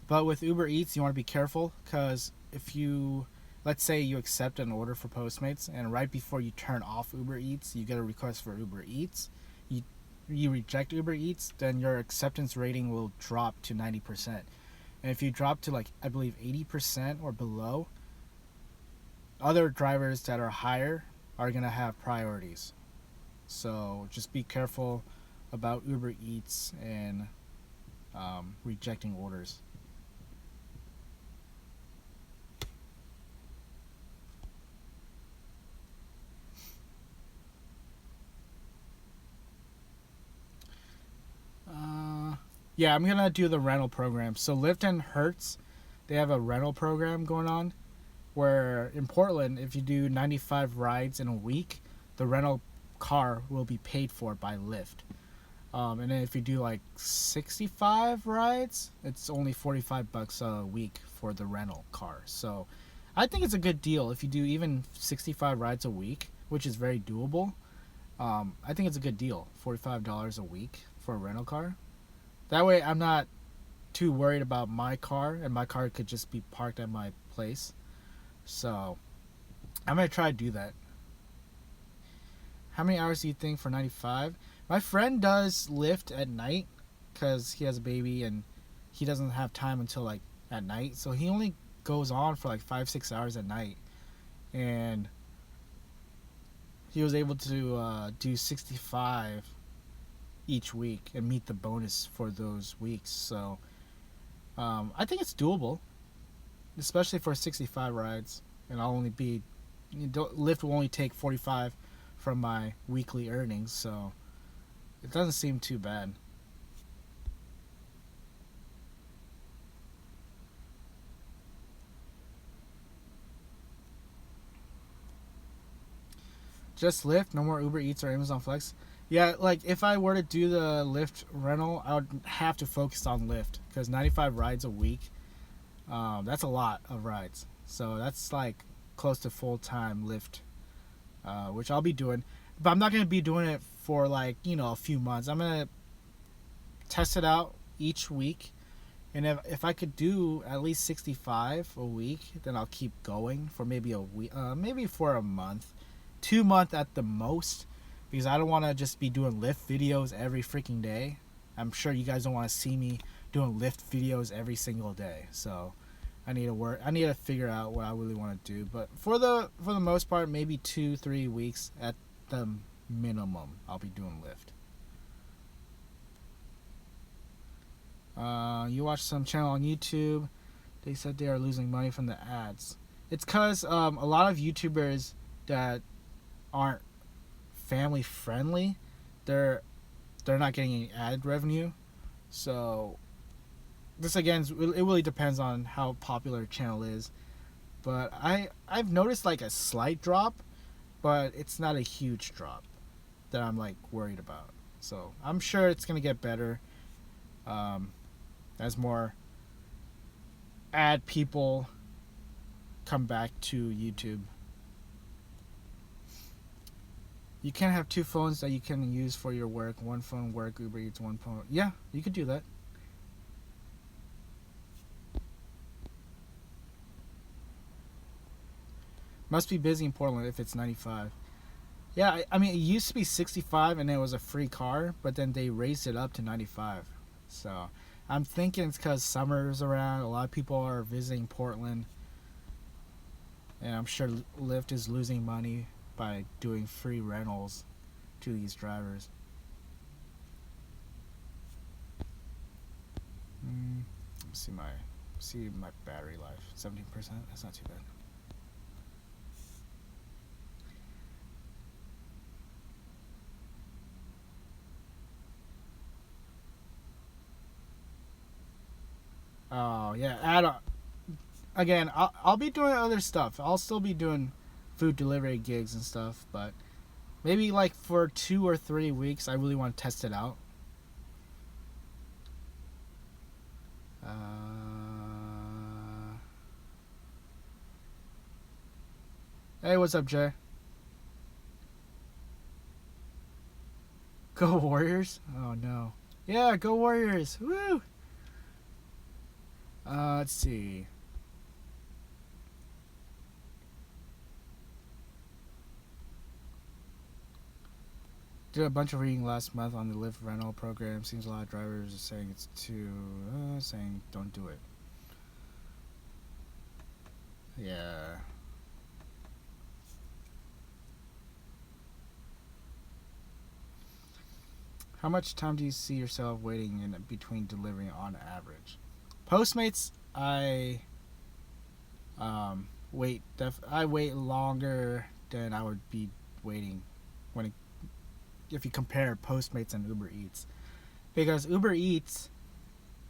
But with UberEATS, you want to be careful, because if you, let's say you accept an order for Postmates, and right before you turn off UberEATS, you get a request for UberEATS, you reject UberEATS, then your acceptance rating will drop to 90%. And if you drop to, like, I believe 80% or below, other drivers that are higher are going to have priorities. So just be careful about UberEATS and rejecting orders. Yeah, I'm gonna do the rental program. So Lyft and Hertz, they have a rental program going on, where in Portland, if you do 95 rides in a week, the rental car will be paid for by Lyft. And then if you do like 65 rides, it's only $45 a week for the rental car. So I think it's a good deal if you do even 65 rides a week, which is very doable. I think it's a good deal, $45 a week for a rental car. That way I'm not too worried about my car, and my car could just be parked at my place. So I'm going to try to do that. How many hours do you think for 95? My friend does Lyft at night because he has a baby and he doesn't have time until like at night. So he only goes on for like 5-6 hours at night. And he was able to do 65 each week and meet the bonus for those weeks. So I think it's doable, especially for 65 rides. And I'll only be, Lyft will only take 45 from my weekly earnings, so it doesn't seem too bad. Just Lyft, no more Uber Eats or Amazon Flex. Yeah, like if I were to do the Lyft rental, I would have to focus on Lyft, because 95 rides a week, that's a lot of rides. So that's like close to full-time Lyft, which I'll be doing. But I'm not going to be doing it for like, a few months. I'm going to test it out each week. And if I could do at least 65 a week, then I'll keep going for maybe a week, maybe for a month. 2 months at the most, because I don't want to just be doing Lyft videos every freaking day. I'm sure you guys don't want to see me doing Lyft videos every single day. So I need to figure out what I really want to do. But for the most part, maybe 2-3 weeks at the minimum, I'll be doing Lyft. You watch some channel on YouTube, they said they are losing money from the ads. It's because a lot of YouTubers that aren't family friendly, they're not getting any ad revenue. So this again, it really depends on how popular a channel is. But I've noticed like a slight drop, but it's not a huge drop that I'm like worried about. So I'm sure it's gonna get better as more ad people come back to YouTube. You can't have two phones that you can use for your work. One phone work, Uber Eats, one phone. Yeah, you could do that. Must be busy in Portland if it's 95. Yeah, I mean, it used to be 65 and it was a free car, but then they raised it up to 95. So I'm thinking it's because summer's around. A lot of people are visiting Portland. And I'm sure Lyft is losing money by doing free rentals to these drivers. Let's see my battery life. 17%. That's not too bad. Oh yeah, add on. Again, I'll be doing other stuff. I'll still be doing food delivery gigs and stuff, but maybe like for 2 or 3 weeks, I really want to test it out. Hey, what's up, Jay? Go Warriors! Oh no. Yeah, go Warriors! Woo! Let's see. Did a bunch of reading last month on the Lyft rental program. Seems a lot of drivers are saying it's too, saying don't do it. Yeah. How much time do you see yourself waiting in between delivering on average? Postmates, I wait longer than I would be waiting if you compare Postmates and UberEATS, because UberEATS,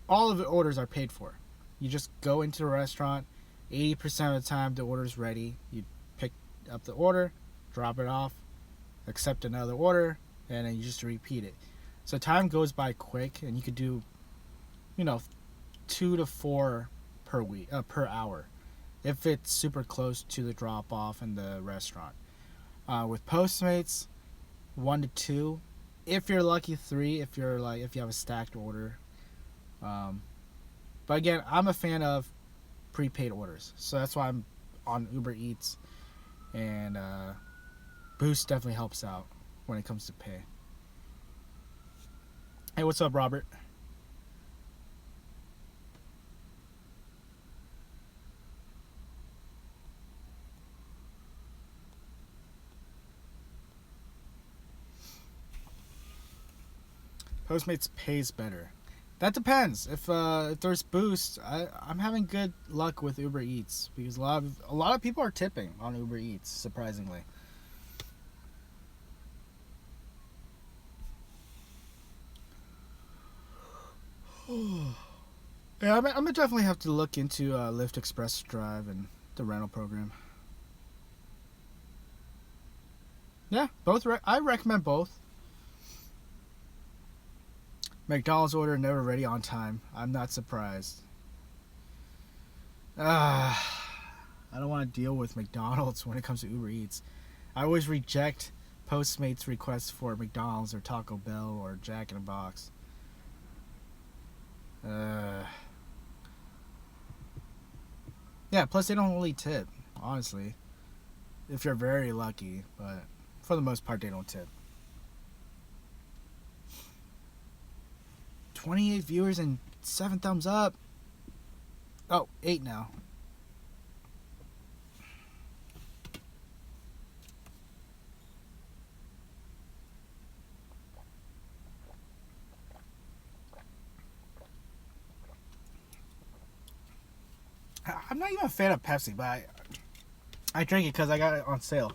all of the orders are paid for. You just go into the restaurant, 80% of the time the order's ready. You pick up the order, drop it off, accept another order, and then you just repeat it. So time goes by quick, and you could do, 2 to 4 per hour, if it's super close to the drop off in the restaurant. With Postmates, 1 to 2, if you're lucky 3, if you have a stacked order. But again, I'm a fan of prepaid orders, so that's why I'm on UberEATS, and Boost definitely helps out when it comes to pay. Hey, what's up, Robert? Postmates pays better. That depends. If there's Boost, I'm having good luck with UberEATS, because a lot of people are tipping on UberEATS, surprisingly. Yeah, I'm gonna definitely have to look into Lyft Express Drive and the rental program. Yeah, both. I recommend both. McDonald's order never ready on time. I'm not surprised. I don't want to deal with McDonald's when it comes to UberEATS. I always reject Postmates requests for McDonald's or Taco Bell or Jack in the Box. Yeah, plus they don't really tip, honestly. If you're very lucky, but for the most part they don't tip. 28 viewers and 7 thumbs up. Oh, 8 now. I'm not even a fan of Pepsi, but I drink it because I got it on sale.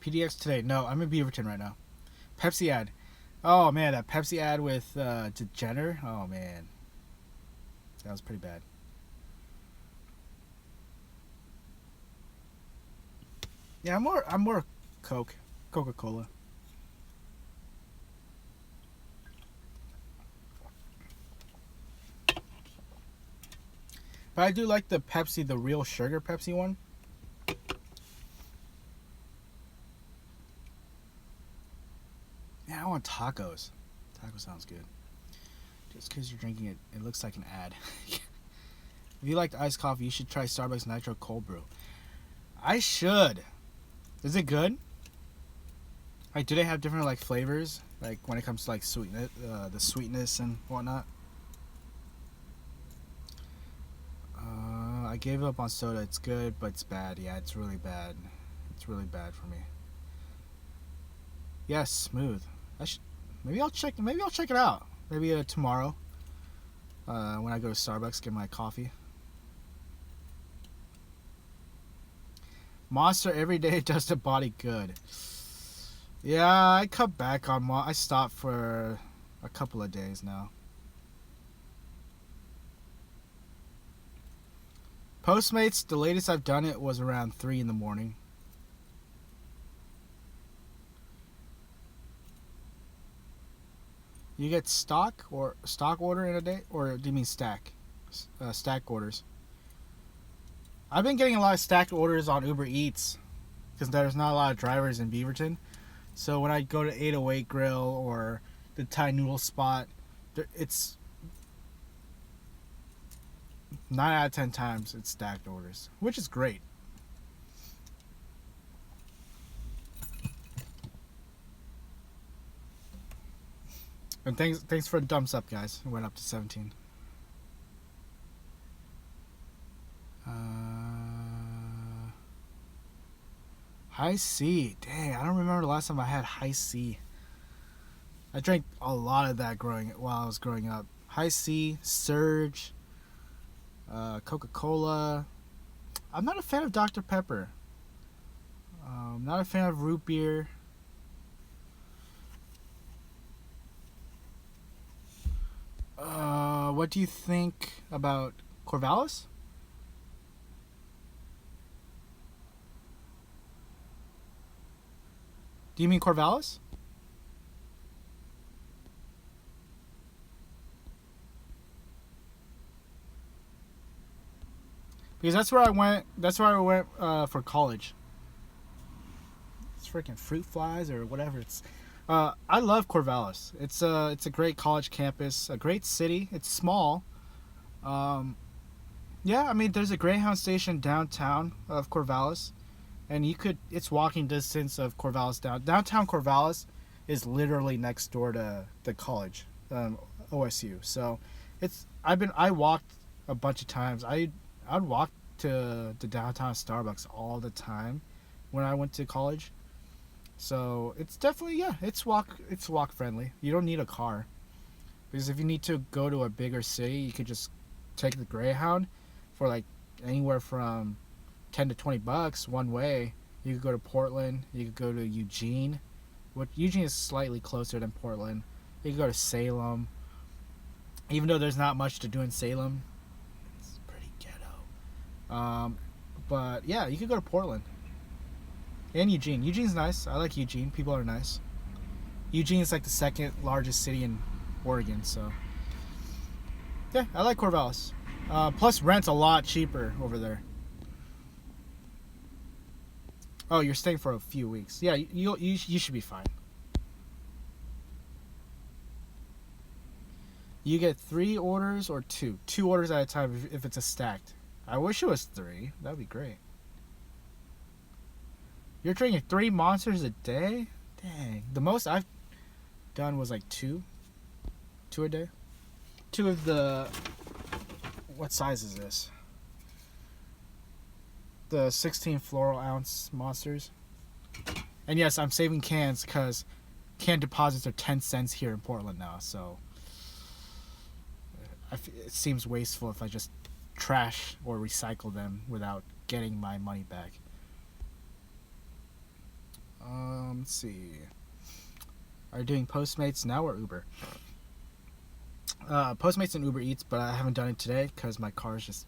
PDX today. No, I'm in Beaverton right now. Pepsi ad. Oh man, that Pepsi ad with Jenner. Oh man, that was pretty bad. Yeah, I'm more Coca-Cola. But I do like the Pepsi, the real sugar Pepsi one. Yeah, I want tacos. Taco sounds good. Just because you're drinking it, it looks like an ad. If you like iced coffee, you should try Starbucks Nitro Cold Brew. I should. Is it good? Like, do they have different like flavors? Like when it comes to like sweetness, the sweetness and whatnot. I gave up on soda. It's good, but it's bad. Yeah, it's really bad. It's really bad for me. Yes, smooth. Maybe I'll check it out. Maybe tomorrow. When I go to Starbucks, get my coffee. Monster every day does the body good. Yeah, I cut back on I stopped for a couple of days now. Postmates, the latest I've done it was around 3 in the morning. You get stock order in a day, or do you mean stack? Stack orders. I've been getting a lot of stacked orders on UberEATS because there's not a lot of drivers in Beaverton. So when I go to 808 Grill or the Thai noodle spot, it's 9 out of 10 times it's stacked orders, which is great. And thanks for the thumbs up, guys. It went up to 17. High C. Dang, I don't remember the last time I had High C. I drank a lot of that while I was growing up. High C, Surge, Coca-Cola. I'm not a fan of Dr. Pepper. Not a fan of root beer. What do you think about Corvallis? Do you mean Corvallis? Because that's where I went. That's where I went for college. It's freaking fruit flies or whatever. I love Corvallis. It's a great college campus, a great city. It's small. Yeah, I mean, there's a Greyhound station downtown of Corvallis, and it's walking distance of Corvallis downtown Corvallis is literally next door to the college, OSU. So I walked a bunch of times. I'd walk to the downtown Starbucks all the time when I went to college. So it's definitely, it's walk friendly. You don't need a car, because if you need to go to a bigger city, you could just take the Greyhound for like anywhere from $10 to $20 one way. You could go to Portland. You could go to Eugene. Eugene is slightly closer than Portland. You could go to Salem. Even though there's not much to do in Salem, it's pretty ghetto. But yeah, you could go to Portland. And Eugene. Eugene's nice. I like Eugene. People are nice. Eugene is like the second largest city in Oregon, so yeah, I like Corvallis. Plus, rent's a lot cheaper over there. Oh, you're staying for a few weeks. Yeah, you should be fine. You get 3 orders or 2. 2 orders at a time if it's a stacked. I wish it was 3. That'd be great. You're drinking 3 monsters a day? Dang. The most I've done was like 2. 2 a day. 2 of the... What size is this? The 16 floral ounce monsters. And yes, I'm saving cans because can deposits are 10 cents here in Portland now. So it seems wasteful if I just trash or recycle them without getting my money back. Let's see. Are you doing Postmates now or Uber? Postmates and UberEATS, but I haven't done it today because my car is just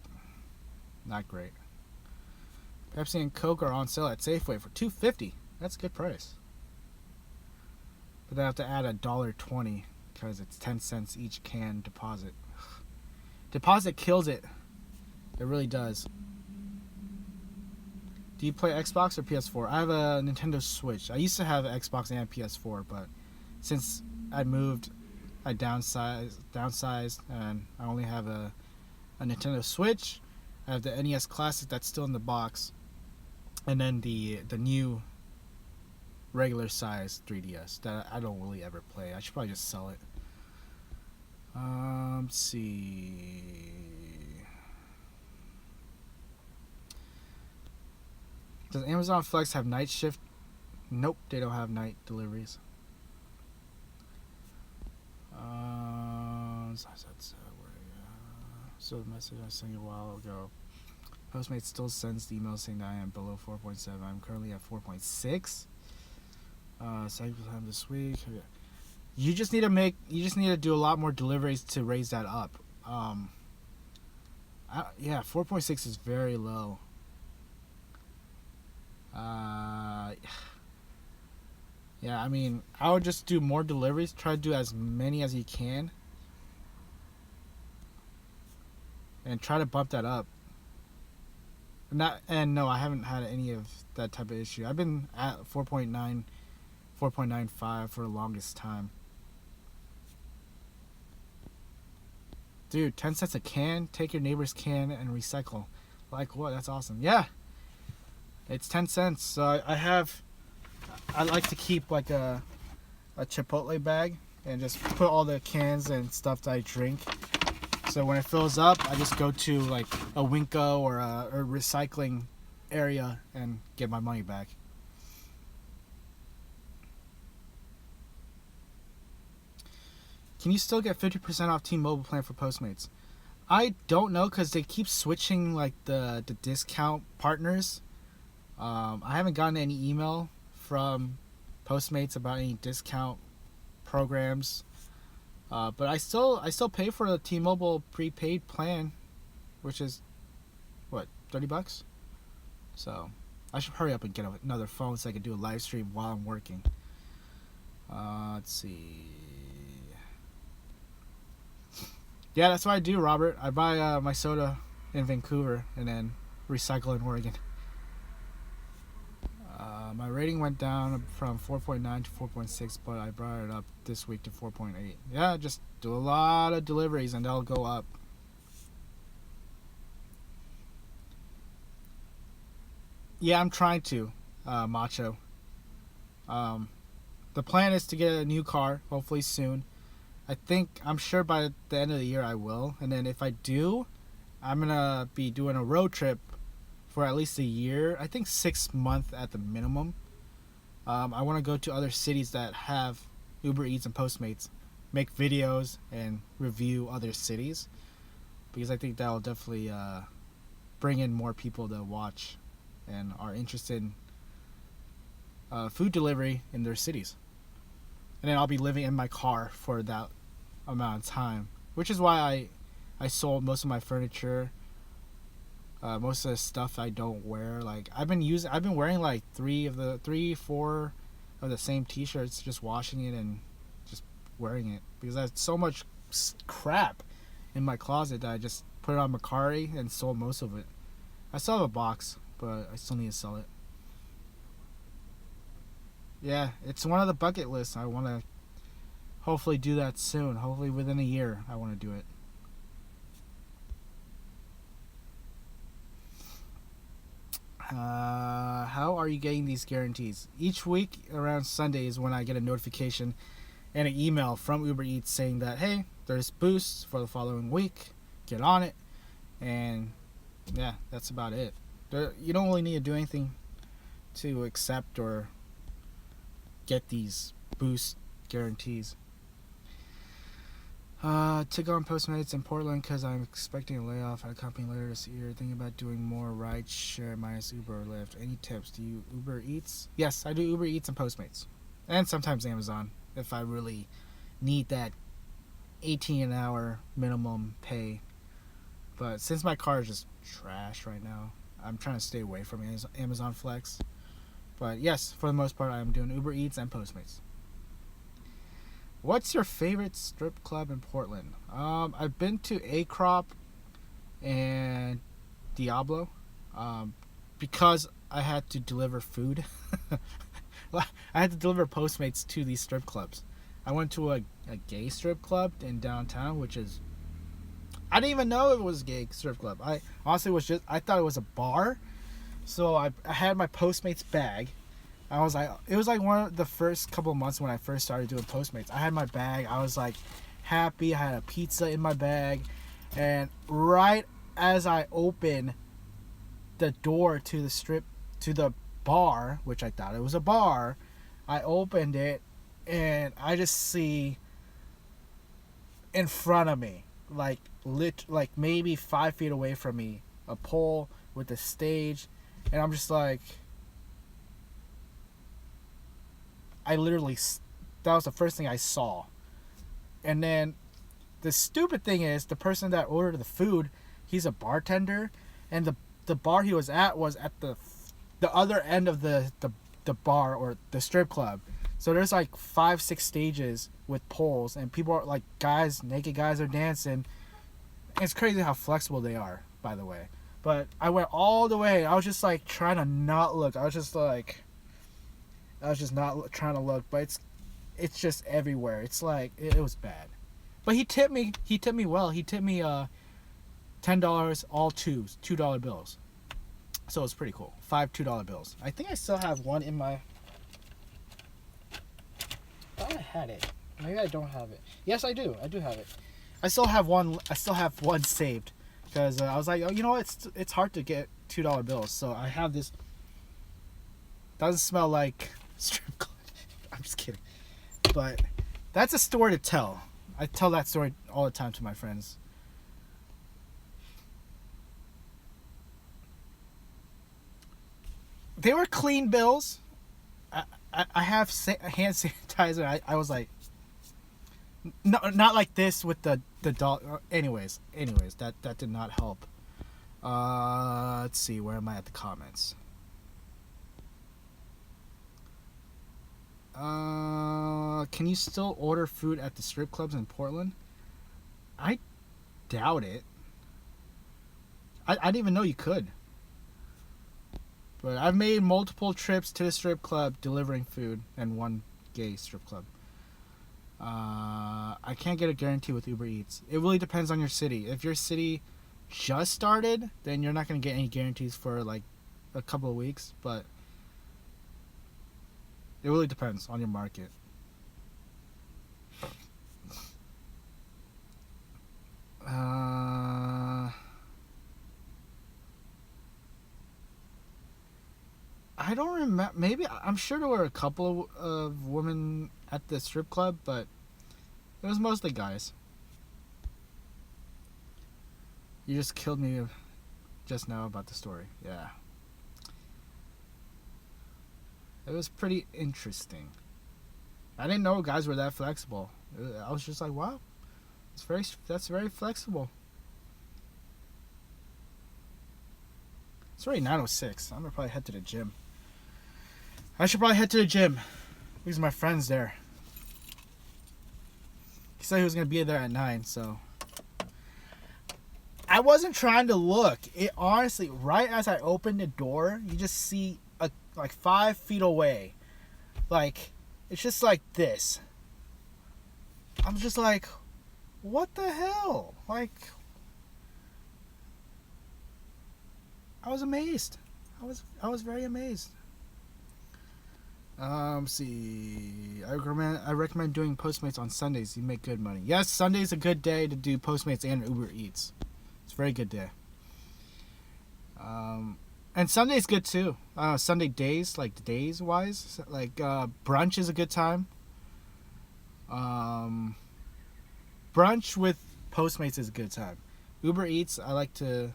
not great. Pepsi and Coke are on sale at Safeway for $2.50. That's a good price. But then I have to add $1.20 because it's 10 cents each can deposit. Deposit kills it. It really does. Do you play Xbox or PS4? I have a Nintendo Switch. I used to have Xbox and PS4, but since I moved, I downsized, and I only have a Nintendo Switch. I have the NES Classic that's still in the box, and then the new regular size 3DS that I don't really ever play. I should probably just sell it. Let's see. Does Amazon Flex have night shift? Nope, they don't have night deliveries. So the message I sent you a while ago. Postmates still sends the email saying that I am below 4.7. I'm currently at 4.6. Cycle time this week. You just need to do a lot more deliveries to raise that up. 4.6 is very low. Yeah, I mean, I would just do more deliveries. Try to do as many as you can. And try to bump that up. No, I haven't had any of that type of issue. I've been at 4.9, 4.95 for the longest time. Dude, 10 cents a can. Take your neighbor's can and recycle. Like what? That's awesome. Yeah. It's 10 cents. So I like to keep like a Chipotle bag and just put all the cans and stuff that I drink. So when it fills up, I just go to like a Winco or a recycling area and get my money back. Can you still get 50% off T-Mobile plan for Postmates? I don't know because they keep switching like the discount partners. I haven't gotten any email from Postmates about any discount programs. But I still pay for the T-Mobile prepaid plan, which is what, $30? So I should hurry up and get another phone so I can do a live stream while I'm working. Let's see. Yeah, that's what I do, Robert. I buy my soda in Vancouver and then recycle in Oregon. My rating went down from 4.9 to 4.6, but I brought it up this week to 4.8. Yeah, just do a lot of deliveries and they'll go up. Yeah, I'm trying to, Macho. The plan is to get a new car, hopefully soon. I'm sure by the end of the year I will. And then if I do, I'm going to be doing a road trip for at least a year. I think 6 months at the minimum. I want to go to other cities that have UberEATS and Postmates, make videos and review other cities, because I think that will definitely bring in more people to watch and are interested in food delivery in their cities. And then I'll be living in my car for that amount of time, which is why I sold most of my furniture. Most of the stuff I don't wear, like I've been wearing like 4 of the same t-shirts, just washing it and just wearing it because I have so much crap in my closet that I just put it on Mercari and sold most of it. I still have a box, but I still need to sell it. Yeah, it's one of the bucket lists. I want to hopefully do that soon. Hopefully within a year I want to do it. How are you getting these guarantees? Each week around Sunday is when I get a notification and an email from UberEATS saying that, hey, there's boosts for the following week. Get on it. And yeah, that's about it. You don't really need to do anything to accept or get these boost guarantees. To go on Postmates in Portland because I'm expecting a layoff at a company later this year. Thinking about doing more rideshare minus Uber or Lyft. Any tips? Do you UberEATS? Yes, I do UberEATS and Postmates. And sometimes Amazon if I really need that 18 an hour minimum pay. But since my car is just trash right now, I'm trying to stay away from Amazon Flex. But yes, for the most part, I'm doing UberEATS and Postmates. What's your favorite strip club in Portland? I've been to Acrop and Diablo because I had to deliver food. I had to deliver Postmates to these strip clubs. I went to a gay strip club in downtown, which is... I didn't even know it was a gay strip club. I honestly I thought it was a bar. So I had my Postmates bag. It was like one of the first couple of months when I first started doing Postmates. I had my bag. I was like happy. I had a pizza in my bag. And right as I opened the door to the bar, which I thought it was a bar. I opened it, and I just see in front of me, like maybe 5 feet away from me, a pole with a stage, and I'm just like, that was the first thing I saw. And then the stupid thing is, the person that ordered the food, he's a bartender, and the bar he was at the other end of the bar, or the strip club. So there's like 5-6 stages with poles, and people are like, naked guys are dancing. It's crazy how flexible they are, by the way. But I went all the way. I was just like trying to not look. I was just not trying to look, but it's just everywhere. It's like, it was bad. But he tipped me well. He tipped me $10, all $2 bills. So it's pretty cool. 5 $2 bills. I think I still have one in my... I thought I had it. Maybe I don't have it. Yes, I do. I do have it. I still have one saved, because I was like, oh, you know what? It's hard to get $2 bills. So I have this. Doesn't smell like strip club. I'm just kidding. But that's a story to tell. I tell that story all the time to my friends. They were clean bills. I have hand sanitizer. I was like, no, not like this with the dog. Anyways, that did not help. Let's see, where am I at the comments? Can you still order food at the strip clubs in Portland? I doubt it. I didn't even know you could. But I've made multiple trips to the strip club delivering food, and one gay strip club. I can't get a guarantee with UberEATS. It really depends on your city. If your city just started, then you're not going to get any guarantees for like a couple of weeks. But it really depends on your market. I don't remember. Maybe, I'm sure there were a couple of women at the strip club, but it was mostly guys. You just killed me just now about the story. Yeah. It was pretty interesting. I didn't know guys were that flexible. I was just like, wow, that's very flexible. It's already 9:06. I'm gonna probably head to the gym. I should probably head to the gym because my friend's there. He said he was gonna be there at 9, so I wasn't trying to look. It honestly, right as I opened the door, you just see like 5 feet away, like it's just like this. I'm just like, what the hell? Like, I was amazed. I was very amazed. See, I recommend doing Postmates on Sundays. You make good money. Yes, Sunday's a good day to do Postmates and UberEATS. It's a very good day. And Sunday's good too. Sunday days, like days wise, like brunch is a good time. Brunch with Postmates is a good time. UberEATS, I like to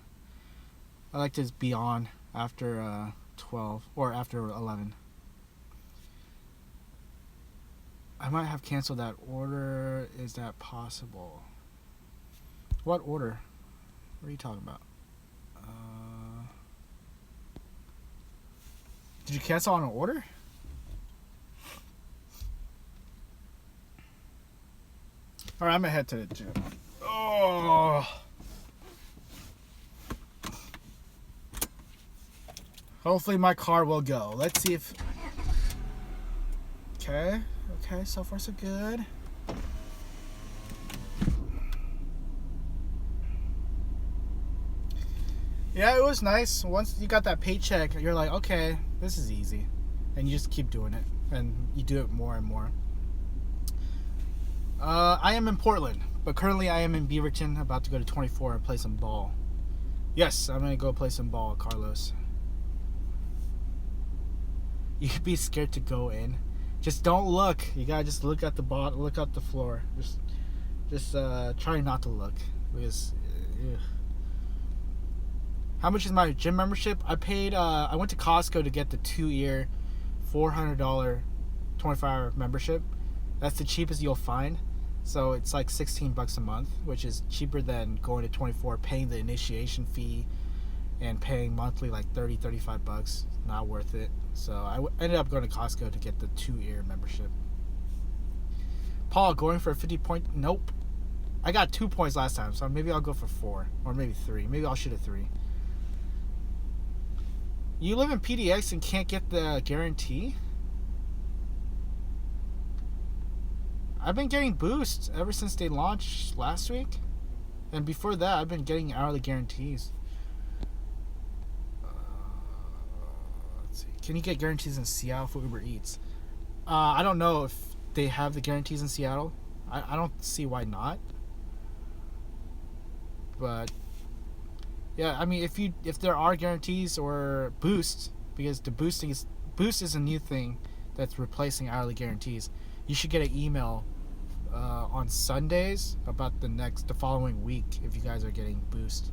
be on after 12 or after 11. I might have canceled that order. Is that possible? What order? What are you talking about? Did you cancel on an order? Alright, I'm gonna head to the gym. Oh. Hopefully my car will go. Let's see if... Okay, so far so good. Yeah, it was nice. Once you got that paycheck, you're like, okay, this is easy. And you just keep doing it. And you do it more and more. I am in Portland, but currently I am in Beaverton, about to go to 24 and play some ball. Yes, I'm going to go play some ball, Carlos. you could be scared to go in. Just don't look. You gotta just look at the bottom, look at the floor. Just try not to look, because how much is my gym membership? I paid I went to Costco to get the 2-year $400 24-hour membership. That's the cheapest you'll find. So it's like $16 a month, which is cheaper than going to 24, paying the initiation fee and paying monthly like $35. Not worth it. So I ended up going to Costco to get the 2-year membership. Paul, going for a 50 point? Nope. I got 2 points last time, so maybe I'll go for 4 or maybe 3. Maybe I'll shoot a 3. You live in PDX and can't get the guarantee? I've been getting boosts ever since they launched last week. And before that, I've been getting hourly guarantees. Let's see. Can you get guarantees in Seattle for UberEATS? I don't know if they have the guarantees in Seattle. I don't see why not. But yeah, I mean, if there are guarantees or boosts, because the boost is a new thing that's replacing hourly guarantees. You should get an email on Sundays about the following week if you guys are getting boost.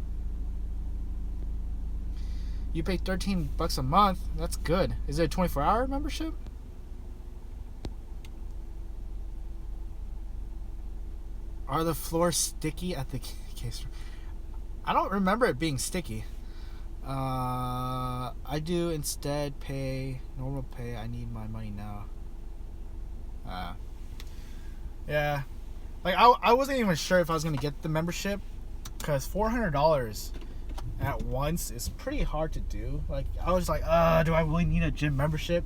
You pay $13 a month. That's good. Is it a 24-hour membership? Are the floors sticky at the case? I don't remember it being sticky. I do instead pay normal pay. I need my money now. Yeah, like I wasn't even sure if I was gonna get the membership, because $400 at once is pretty hard to do. Like, I was like, do I really need a gym membership?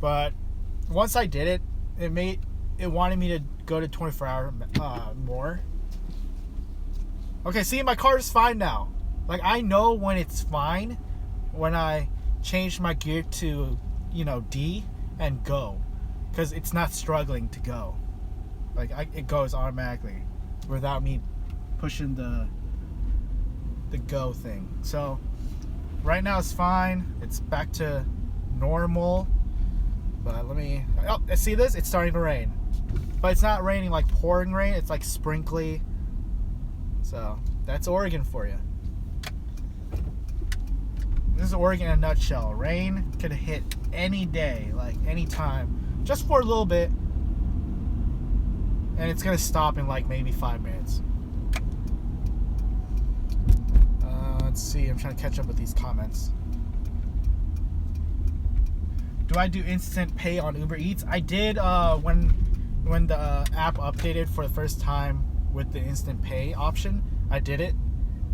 But once I did it, it wanted me to go to 24-hour more. Okay, see, my car is fine now. Like, I know when it's fine when I change my gear to, D and go, because it's not struggling to go. Like, it goes automatically without me pushing the go thing. So right now it's fine. It's back to normal. But see this? It's starting to rain. But it's not raining like pouring rain. It's like sprinkly. So that's Oregon for you. This is Oregon in a nutshell. Rain could hit any day, like any time, just for a little bit. And it's going to stop in like maybe 5 minutes. Let's see. I'm trying to catch up with these comments. Do I do instant pay on UberEATS? I did when the app updated for the first time with the instant pay option. I did it.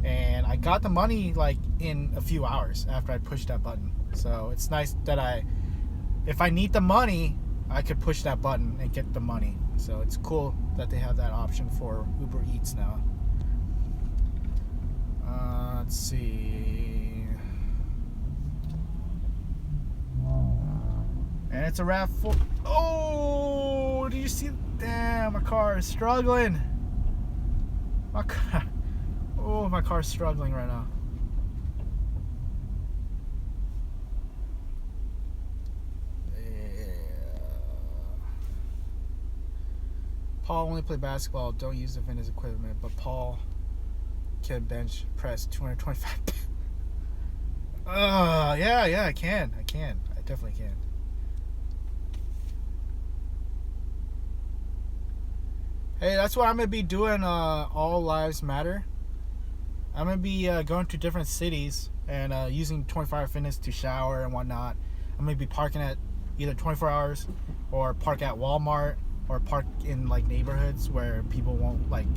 And I got the money like in a few hours after I pushed that button. So it's nice that if I need the money, I could push that button and get the money. So it's cool that they have that option for UberEATS now. Let's see. And it's a wrap for... Oh, did you see? Damn, my car is struggling. My car's struggling right now. Paul only play basketball. Don't use the fitness equipment, but Paul can bench press 225. Yeah, I can. I definitely can. Hey, that's what I'm gonna be doing. All Lives Matter. I'm gonna be going to different cities and using 24-hour fitness to shower and whatnot. I'm gonna be parking at either 24 hours or park at Walmart or park in like neighborhoods where people won't like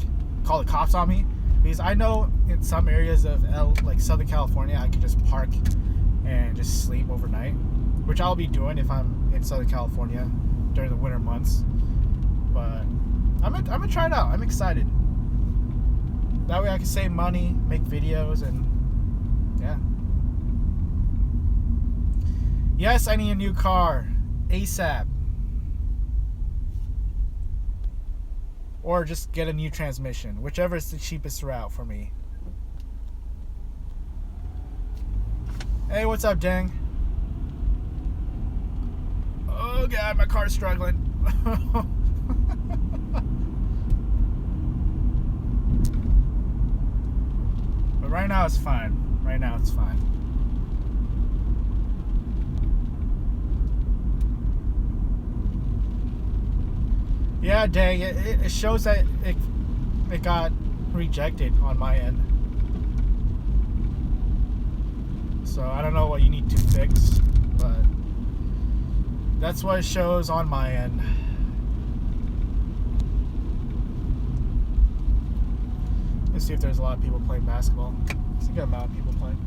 call the cops on me, because I know in some areas of like Southern California I could just park and just sleep overnight, which I'll be doing if I'm in Southern California during the winter months. But I'm gonna try it out. I'm excited. That way I can save money, make videos, and yeah. Yes, I need a new car ASAP. Or just get a new transmission, whichever is the cheapest route for me. Hey, what's up, Dang? Oh God, my car's struggling. But right now it's fine. Right now it's fine. Yeah, dang, it shows that it got rejected on my end. So I don't know what you need to fix, but that's what it shows on my end. Let's see if there's a lot of people playing basketball. There's a good amount of people playing.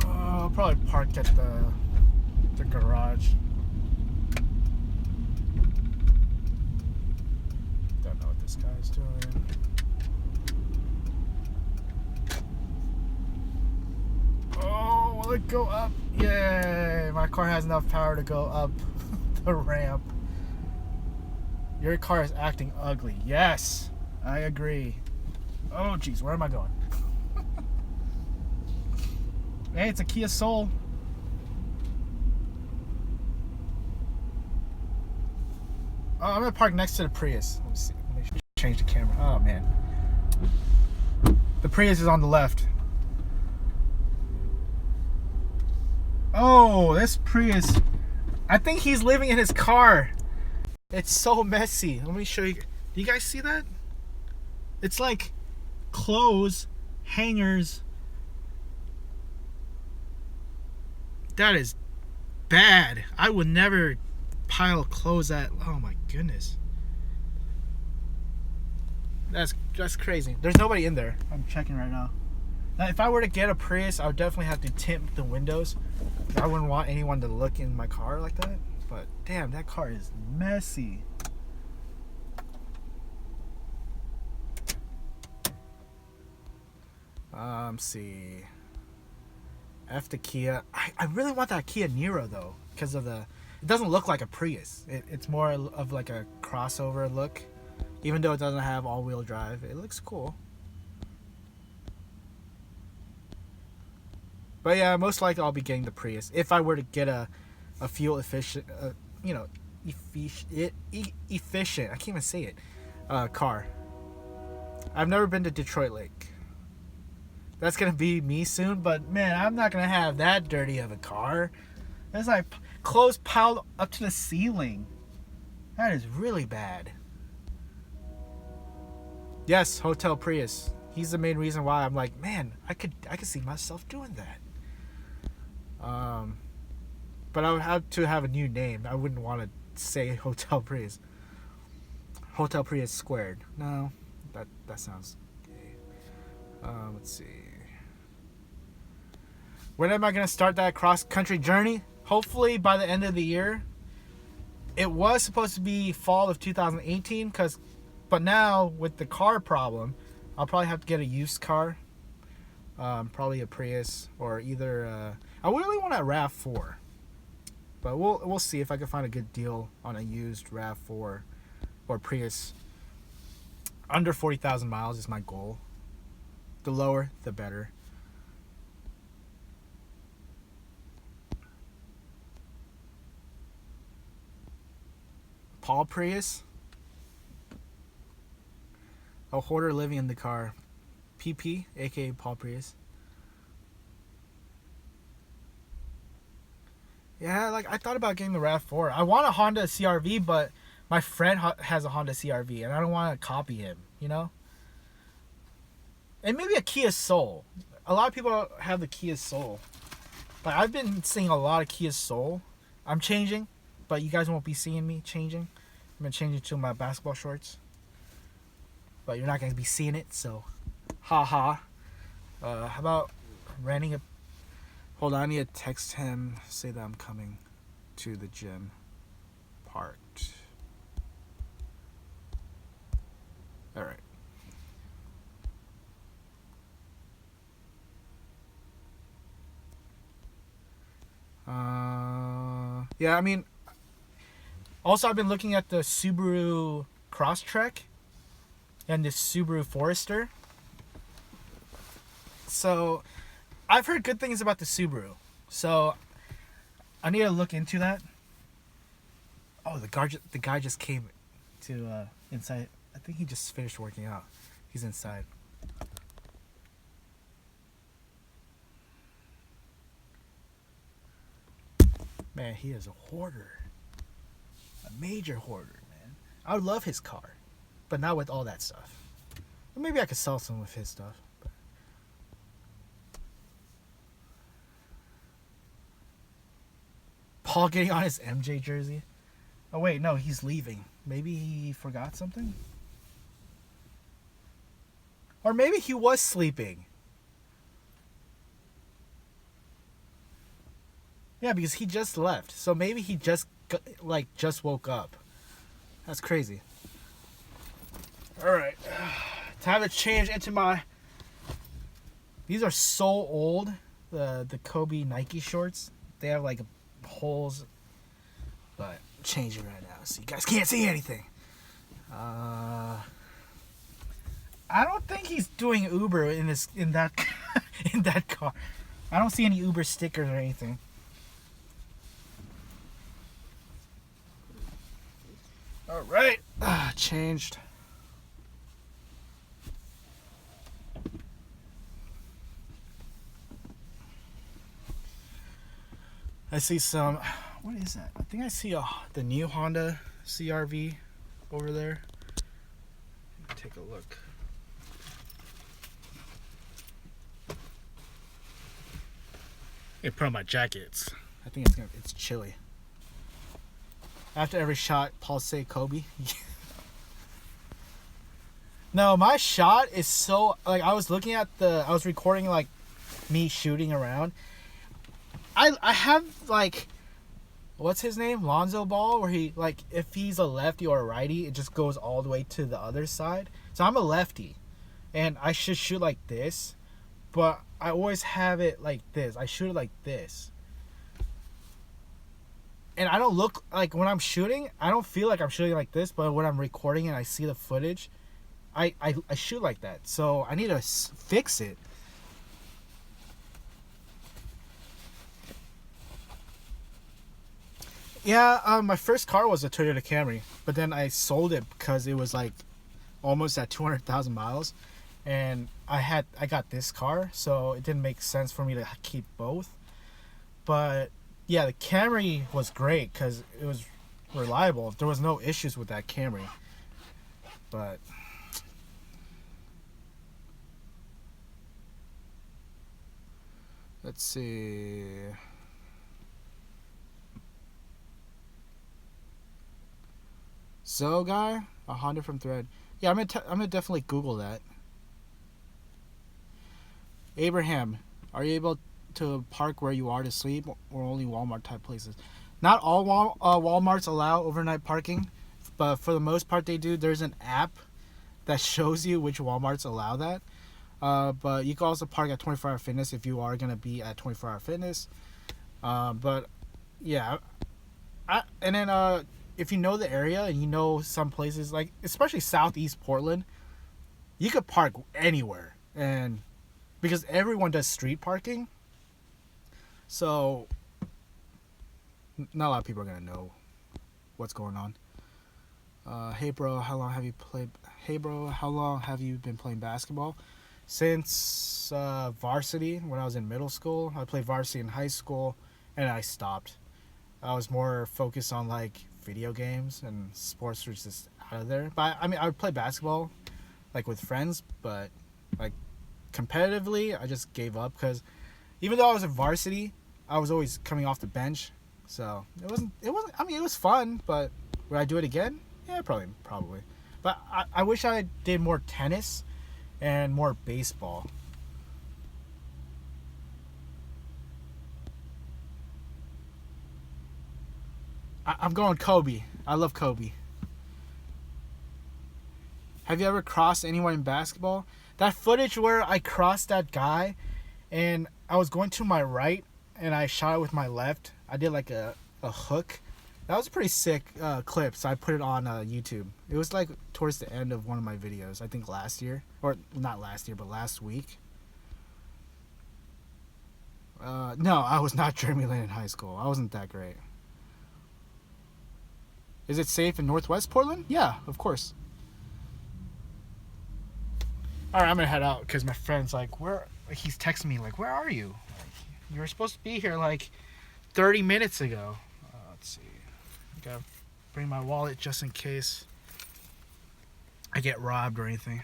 I'll probably park at the garage. Don't know what this guy's doing. Oh, will it go up? Yay! My car has enough power to go up the ramp. Your car is acting ugly. Yes, I agree. Oh, jeez, where am I going? Hey, it's a Kia Soul. Oh, I'm gonna park next to the Prius. Let me see. Let me change the camera. Oh man, the Prius is on the left. Oh, this Prius. I think he's living in his car. It's so messy. Let me show you. Do you guys see that? It's like clothes, hangers. That is bad. I would never pile clothes at. Oh my goodness. That's crazy. There's nobody in there. I'm checking right now. Now, if I were to get a Prius, I would definitely have to tint the windows. I wouldn't want anyone to look in my car like that. But damn, that car is messy. See. F the Kia. I really want that Kia Niro though, because of the. It doesn't look like a Prius. It's more of like a crossover look, even though it doesn't have all-wheel drive. It looks cool. But yeah, most likely I'll be getting the Prius if I were to get a fuel efficient, efficient. I can't even say it. Car. I've never been to Detroit Lake. That's gonna be me soon, but man, I'm not gonna have that dirty of a car. That's like clothes piled up to the ceiling. That is really bad. Yes, Hotel Prius. He's the main reason why I'm like, man, I could see myself doing that. But I would have to have a new name. I wouldn't want to say Hotel Prius. Hotel Prius squared. No, that sounds gay. Let's see. When am I gonna start that cross-country journey? Hopefully by the end of the year. It was supposed to be fall of 2018, but now with the car problem, I'll probably have to get a used car. Probably a Prius or either. I really want a RAV4, but we'll see if I can find a good deal on a used RAV4 or Prius. Under 40,000 miles is my goal. The lower, the better. Paul Prius. A hoarder living in the car. PP, aka Paul Prius. Yeah, like I thought about getting the RAV4. I want a Honda CRV, but my friend has a Honda CRV, and I don't want to copy him, you know? And maybe a Kia Soul. A lot of people have the Kia Soul. But I've been seeing a lot of Kia Soul. I'm changing, but you guys won't be seeing me changing. I'm going to change it to my basketball shorts. But you're not going to be seeing it, so haha. How about renting a... Hold on, I need to text him, say that I'm coming to the gym. Parked. Alright. Yeah, I mean, also I've been looking at the Subaru Crosstrek and the Subaru Forester. So I've heard good things about the Subaru, so I need to look into that. Oh, the guy just came to inside. I think he just finished working out. He's inside. Man, he is a hoarder. A major hoarder, man. I would love his car, but not with all that stuff. Maybe I could sell some of his stuff. But... Paul getting on his MJ jersey. Oh wait, no, he's leaving. Maybe he forgot something? Or maybe he was sleeping. Yeah, because he just left. So maybe he just woke up. That's crazy. Alright. Time to change into my... These are so old. The Kobe Nike shorts. They have like holes. But I'm changing right now so you guys can't see anything. I don't think he's doing Uber in that in that car. I don't see any Uber stickers or anything. All right, changed. I see some. What is that? I think I see the new Honda CR-V over there. Take a look. I put on my jackets. I think it's chilly. After every shot, Paul say Kobe. No, my shot is so like I was recording like me shooting around. I have like what's his name? Lonzo Ball, where he like if he's a lefty or a righty, it just goes all the way to the other side. So I'm a lefty and I should shoot like this, but I always have it like this. I shoot it like this. And I don't look like when I'm shooting, I don't feel like I'm shooting like this, but when I'm recording and I see the footage, I shoot like that. So I need to fix it. Yeah, my first car was a Toyota Camry, but then I sold it because it was like almost at 200,000 miles, and I got this car, so it didn't make sense for me to keep both. But yeah, the Camry was great because it was reliable. There was no issues with that Camry. But let's see. So guy, 100 from Thread. Yeah, I'm gonna definitely Google that. Abraham, are you able to park where you are to sleep, or only Walmart type places? Not all Walmarts allow overnight parking, but for the most part they do. There's an app that shows you which Walmarts allow that. But you can also park at 24 Hour Fitness if you are gonna be at 24 Hour Fitness. But yeah, and then if you know the area and you know some places, like especially Southeast Portland, you could park anywhere, and because everyone does street parking, so not a lot of people are gonna know what's going on. Hey bro, how long have you been playing basketball? Since varsity, when I was in middle school. I played varsity in high school, and I stopped. I was more focused on like video games, and sports were just out of there. But I mean, I would play basketball like with friends, but like competitively I just gave up because even though I was in varsity, I was always coming off the bench, so it wasn't I mean, it was fun, but would I do it again? Yeah, probably. But I wish I did more tennis and more baseball. I'm going Kobe. I love Kobe. Have you ever crossed anyone in basketball? That footage where I crossed that guy and I was going to my right and I shot it with my left. I did like a hook. That was a pretty sick clip, so I put it on YouTube. It was like towards the end of one of my videos, I think last year. Or not last year, but last week. No, I was not journeyman in high school. I wasn't that great. Is it safe in Northwest Portland? Yeah, of course. All right, I'm gonna head out because my friend's like, where? He's texting me like, where are you? Like, you were supposed to be here like 30 minutes ago. Let's see. I gotta bring my wallet just in case I get robbed or anything.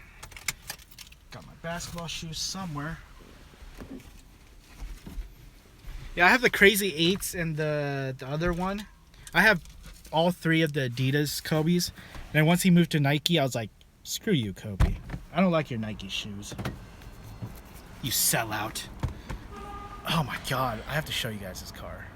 Got my basketball shoes somewhere. Yeah, I have the Crazy 8s and the other one. I have all three of the Adidas Kobe's. And then once he moved to Nike, I was like, screw you, Kobe. I don't like your Nike shoes. You sellout. Oh my god, I have to show you guys this car.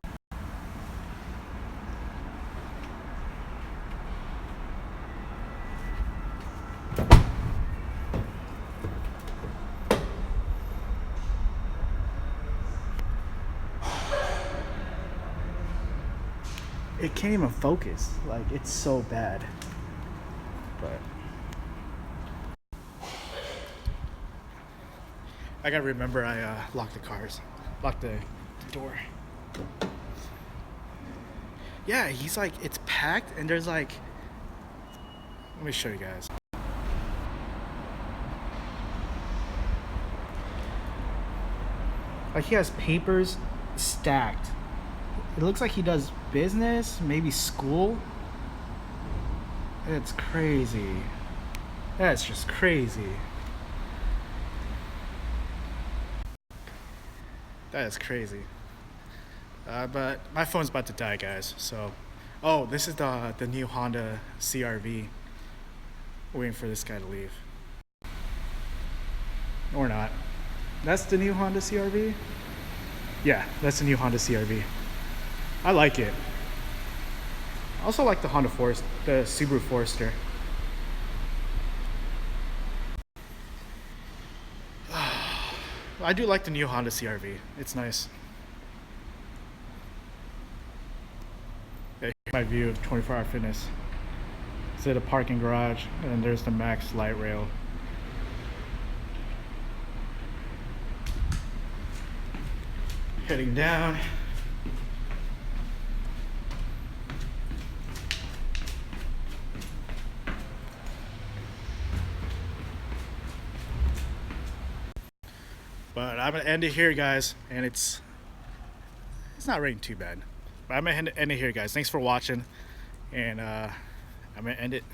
It can't even focus. Like, it's so bad. But I gotta remember I locked the door. Yeah, he's like, it's packed and there's like, let me show you guys. Like, he has papers stacked. It looks like he does business, maybe school. It's crazy. That's just crazy. That is crazy. But my phone's about to die, guys. So, oh, this is the new Honda CR-V. Waiting for this guy to leave. Or not. That's the new Honda CR-V? Yeah, that's the new Honda CR-V. I like it. I also like the the Subaru Forester. I do like the new Honda CR-V. It's nice. Okay, here's my view of 24-hour fitness. It's at a parking garage, and there's the Max light rail. Heading down. But I'm gonna end it here, guys, and it's not raining too bad. But I'm gonna end it here, guys. Thanks for watching, and I'm gonna end it